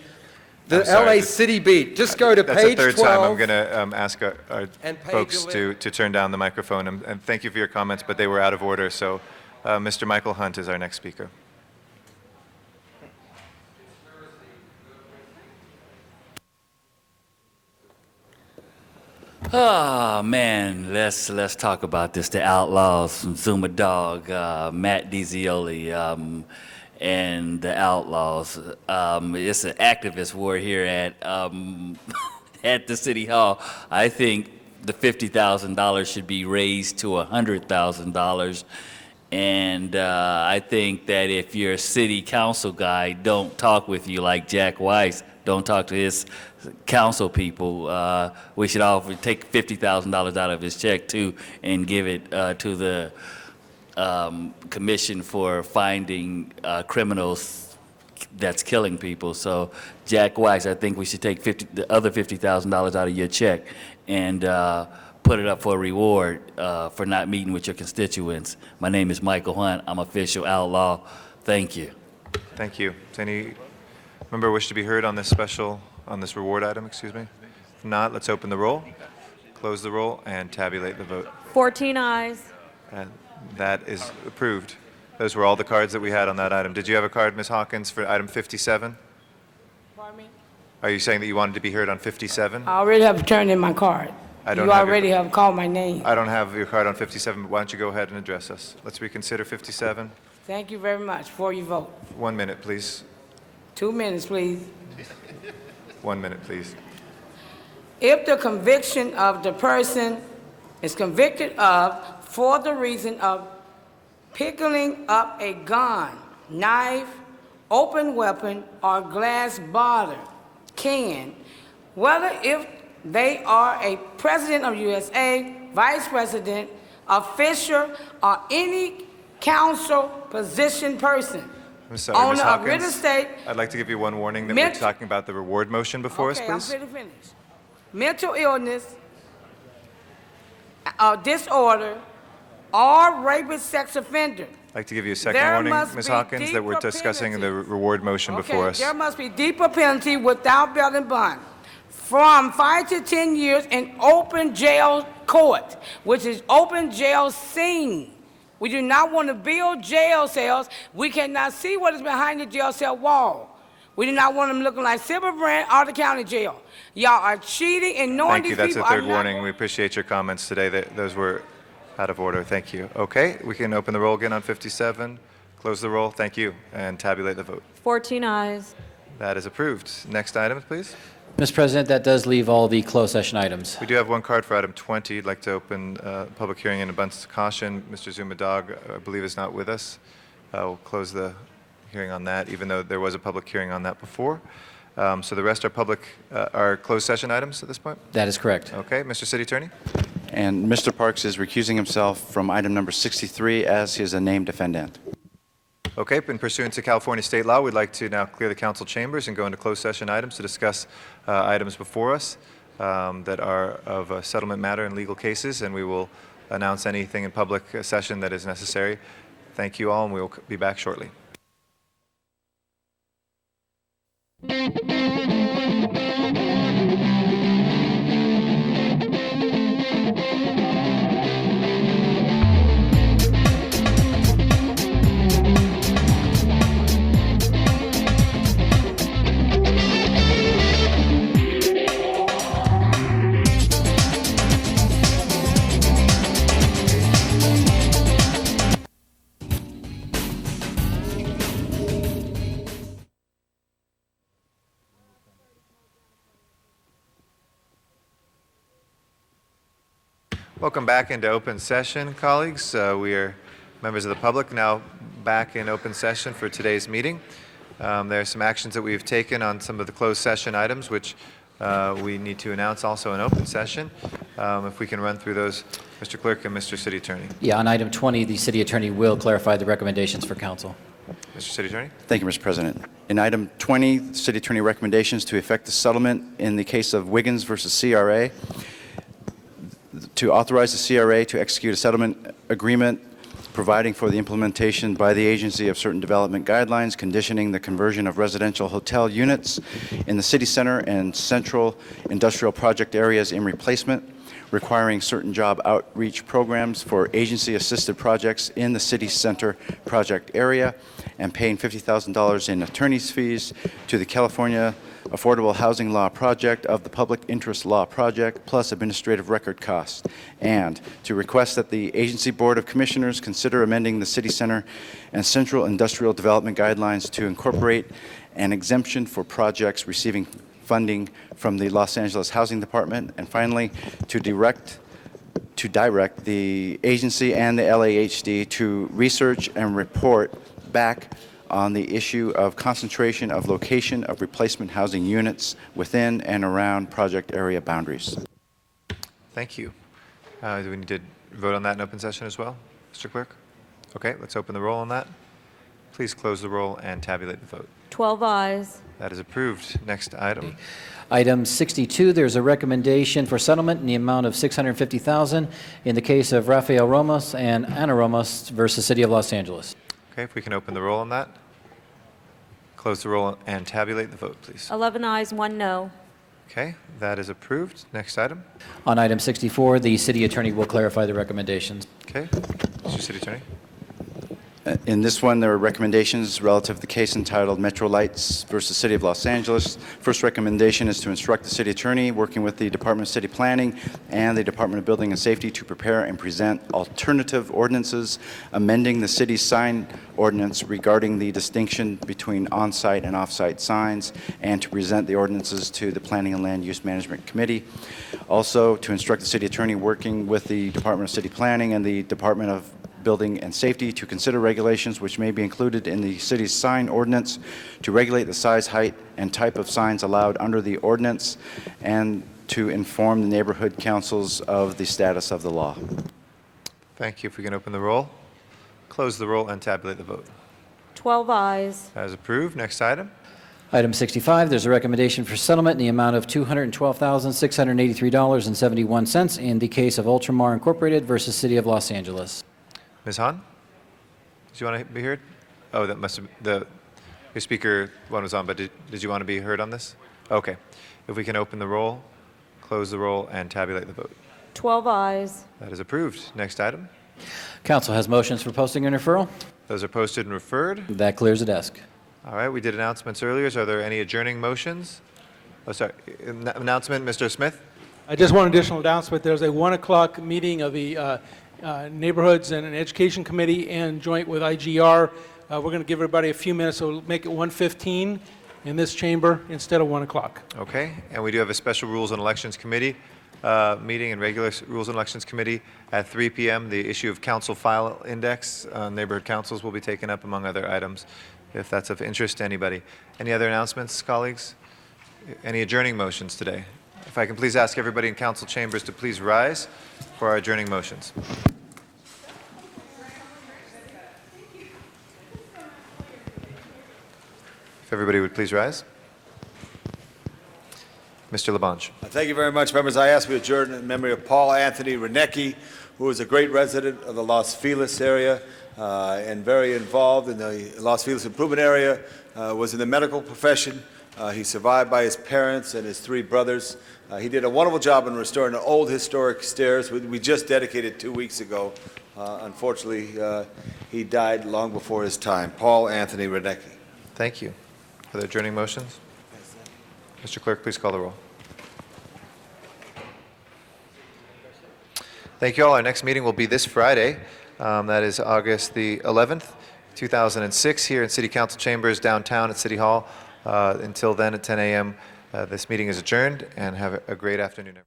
The LA City Beat. Just go to That's page 12. That's the third time I'm going to ask our And page folks to turn down the microphone. And thank you for your comments, but they were out of order. So Mr. Michael Hunt is our next speaker. Oh man, let's talk about this. The Outlaws, Zuma Dog, Matt DiZioli, and the Outlaws. It's an activist war here at at the City Hall. I think the $50,000 should be raised to $100,000. And I think that if your city council guy don't talk with you like Jack Weiss, don't talk to his council people, we should all take $50,000 out of his check too and give it to the commission for finding criminals that's killing people. So Jack Weiss, I think we should take the other $50,000 out of your check and put it up for a reward for not meeting with your constituents. My name is Michael Hunt. I'm official outlaw. Thank you. Thank you. Does any member wish to be heard on this reward item, excuse me? If not, let's open the roll, close the roll, and tabulate the vote. 14 ayes. And that is approved. Those were all the cards that we had on that item. Did you have a card, Ms. Hawkins, for item 57? Pardon me? Are you saying that you wanted to be heard on 57? I already have turned in my card. I don't You have already have called my name. I don't have your card on 57, but why don't you go ahead and address us? Let's reconsider 57. Thank you very much for your vote. 1 minute, please. 2 minutes, please. 1 minute, please. If the conviction of the person is convicted of for the reason of picking up a gun, knife, open weapon, or glass bottle, can, whether if they are a president of USA, vice president, official, or any council position person, I'm sorry, Ms. owner of real Hawkins. estate. I'd like to give you one warning that we're talking about the reward motion before us, Okay, I'm please. pretty finished. Mental illness, disorder, or rapist sex offender. I'd like to give you a second There warning, must Ms. be Hawkins, that we're deeper discussing the reward motion before Okay, us. there must be deeper penalty without bail and bond, from 5 to 10 years in open jail court, which is open jail scene. We do not want to build jail cells. We cannot see what is behind the jail cell wall. We do not want them looking like Silver Brand or the county jail. Y'all are cheating and knowing Thank you. these That's people the are third not. warning. We appreciate your comments today. Those were out of order. Thank you. Okay, we can open the roll again on 57, close the roll, thank you, and tabulate the vote. 14 eyes. That is approved. Next item, please. Mr. President, that does leave all the closed session items. We do have one card for item 20. I'd like to open public hearing in abundance of caution. Mr. Zumadog, I believe, is not with us. We'll close the hearing on that, even though there was a public hearing on that before. So the rest are closed session items at this point? That is correct. Okay, Mr. City Attorney? And Mr. Parks is recusing himself from item number 63 as he is a named defendant. Okay, in pursuant to California state law, we'd like to now clear the council chambers and go into closed session items to discuss items before us that are of a settlement matter in legal cases, and we will announce anything in public session that is necessary. Thank you all, and we will be back shortly. Welcome back into open session, colleagues. We are members of the public now back in open session for today's meeting. There are some actions that we've taken on some of the closed session items, which we need to announce also in open session. If we can run through those, Mr. Clerk and Mr. City Attorney. Yeah, on item 20, the city attorney will clarify the recommendations for council. Mr. City Attorney? Thank you, Mr. President. In item 20, the City Attorney recommendations to effect the settlement in the case of Wiggins versus CRA, to authorize the CRA to execute a settlement agreement providing for the implementation by the agency of certain development guidelines, conditioning the conversion of residential hotel units in the city center and central industrial project areas in replacement, requiring certain job outreach programs for agency-assisted projects in the city center project area, and paying $50,000 in attorney's fees to the California Affordable Housing Law Project of the Public Interest Law Project, plus administrative record costs, and to request that the Agency Board of Commissioners consider amending the City Center and Central Industrial Development Guidelines to incorporate an exemption for projects receiving funding from the Los Angeles Housing Department, and finally, to direct the agency and the LAHD to research and report back on the issue of concentration of location of replacement housing units within and around project area boundaries. Thank you. Do we need to vote on that in open session as well, Mr. Clerk? Okay, let's open the roll on that. Please close the roll and tabulate the vote. 12 eyes. That is approved. Next item. Item 62, there's a recommendation for settlement in the amount of $650,000 in the case of Rafael Ramos and Ana Ramos versus City of Los Angeles. Okay, if we can open the roll on that. Close the roll and tabulate the vote, please. 11 eyes, 1 no. Okay, that is approved. Next item. On item 64, the city attorney will clarify the recommendations. Okay, Mr. City Attorney. In this one, there are recommendations relative to the case entitled Metro Lights versus City of Los Angeles. First recommendation is to instruct the city attorney, working with the Department of City Planning and the Department of Building and Safety, to prepare and present alternative ordinances amending the city's sign ordinance regarding the distinction between on-site and off-site signs, and to present the ordinances to the Planning and Land Use Management Committee. Also, to instruct the city attorney, working with the Department of City Planning and the Department of Building and Safety, to consider regulations which may be included in the city's sign ordinance to regulate the size, height, and type of signs allowed under the ordinance, and to inform the neighborhood councils of the status of the law. Thank you. If we can open the roll, close the roll, and tabulate the vote. 12 eyes. That is approved. Next item. Item 65, there's a recommendation for settlement in the amount of $212,683.71 in the case of Ultramar Incorporated versus City of Los Angeles. Ms. Hahn? Did you want to be heard? Oh, that must have, your speaker one was on, but did you want to be heard on this? Okay. If we can open the roll, close the roll, and tabulate the vote. 12 ayes. That is approved. Next item. Council has motions for posting and referral. Those are posted and referred. That clears the desk. All right, we did announcements earlier. Are there any adjourning motions? Oh, sorry. Announcement, Mr. Smith? Just one additional announcement. There's a 1 o'clock meeting of the Neighborhoods and Education Committee and joint with IGR. We're going to give everybody a few minutes, so we'll make it 1:15 in this chamber instead of 1 o'clock. Okay, and we do have a special Rules and Elections Committee meeting and regular Rules and Elections Committee at 3 p.m. The issue of council file index, neighborhood councils will be taken up among other items, if that's of interest to anybody. Any other announcements, colleagues? Any adjourning motions today? If I can please ask everybody in council chambers to please rise for our adjourning motions. If everybody would please rise. Mr. Labange. Thank you very much, members. I ask we adjourn in memory of Paul Anthony Renecki, who was a great resident of the Los Feliz area and very involved in the Los Feliz improvement area, was in the medical profession. He's survived by his parents and his 3 brothers. He did a wonderful job in restoring the old historic stairs we just dedicated 2 weeks ago. Unfortunately, he died long before his time. Paul Anthony Renecki. Thank you. Are there adjourning motions? Mr. Clerk, please call the roll. Thank you all. Our next meeting will be this Friday. That is August the 11th, 2006, here in City Council Chambers downtown at City Hall. Until then, at 10 a.m., this meeting is adjourned, and have a great afternoon.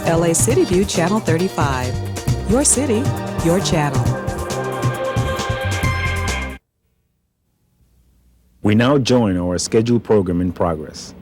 LA City View Channel 35. Your city, your channel. We now join our scheduled program in progress.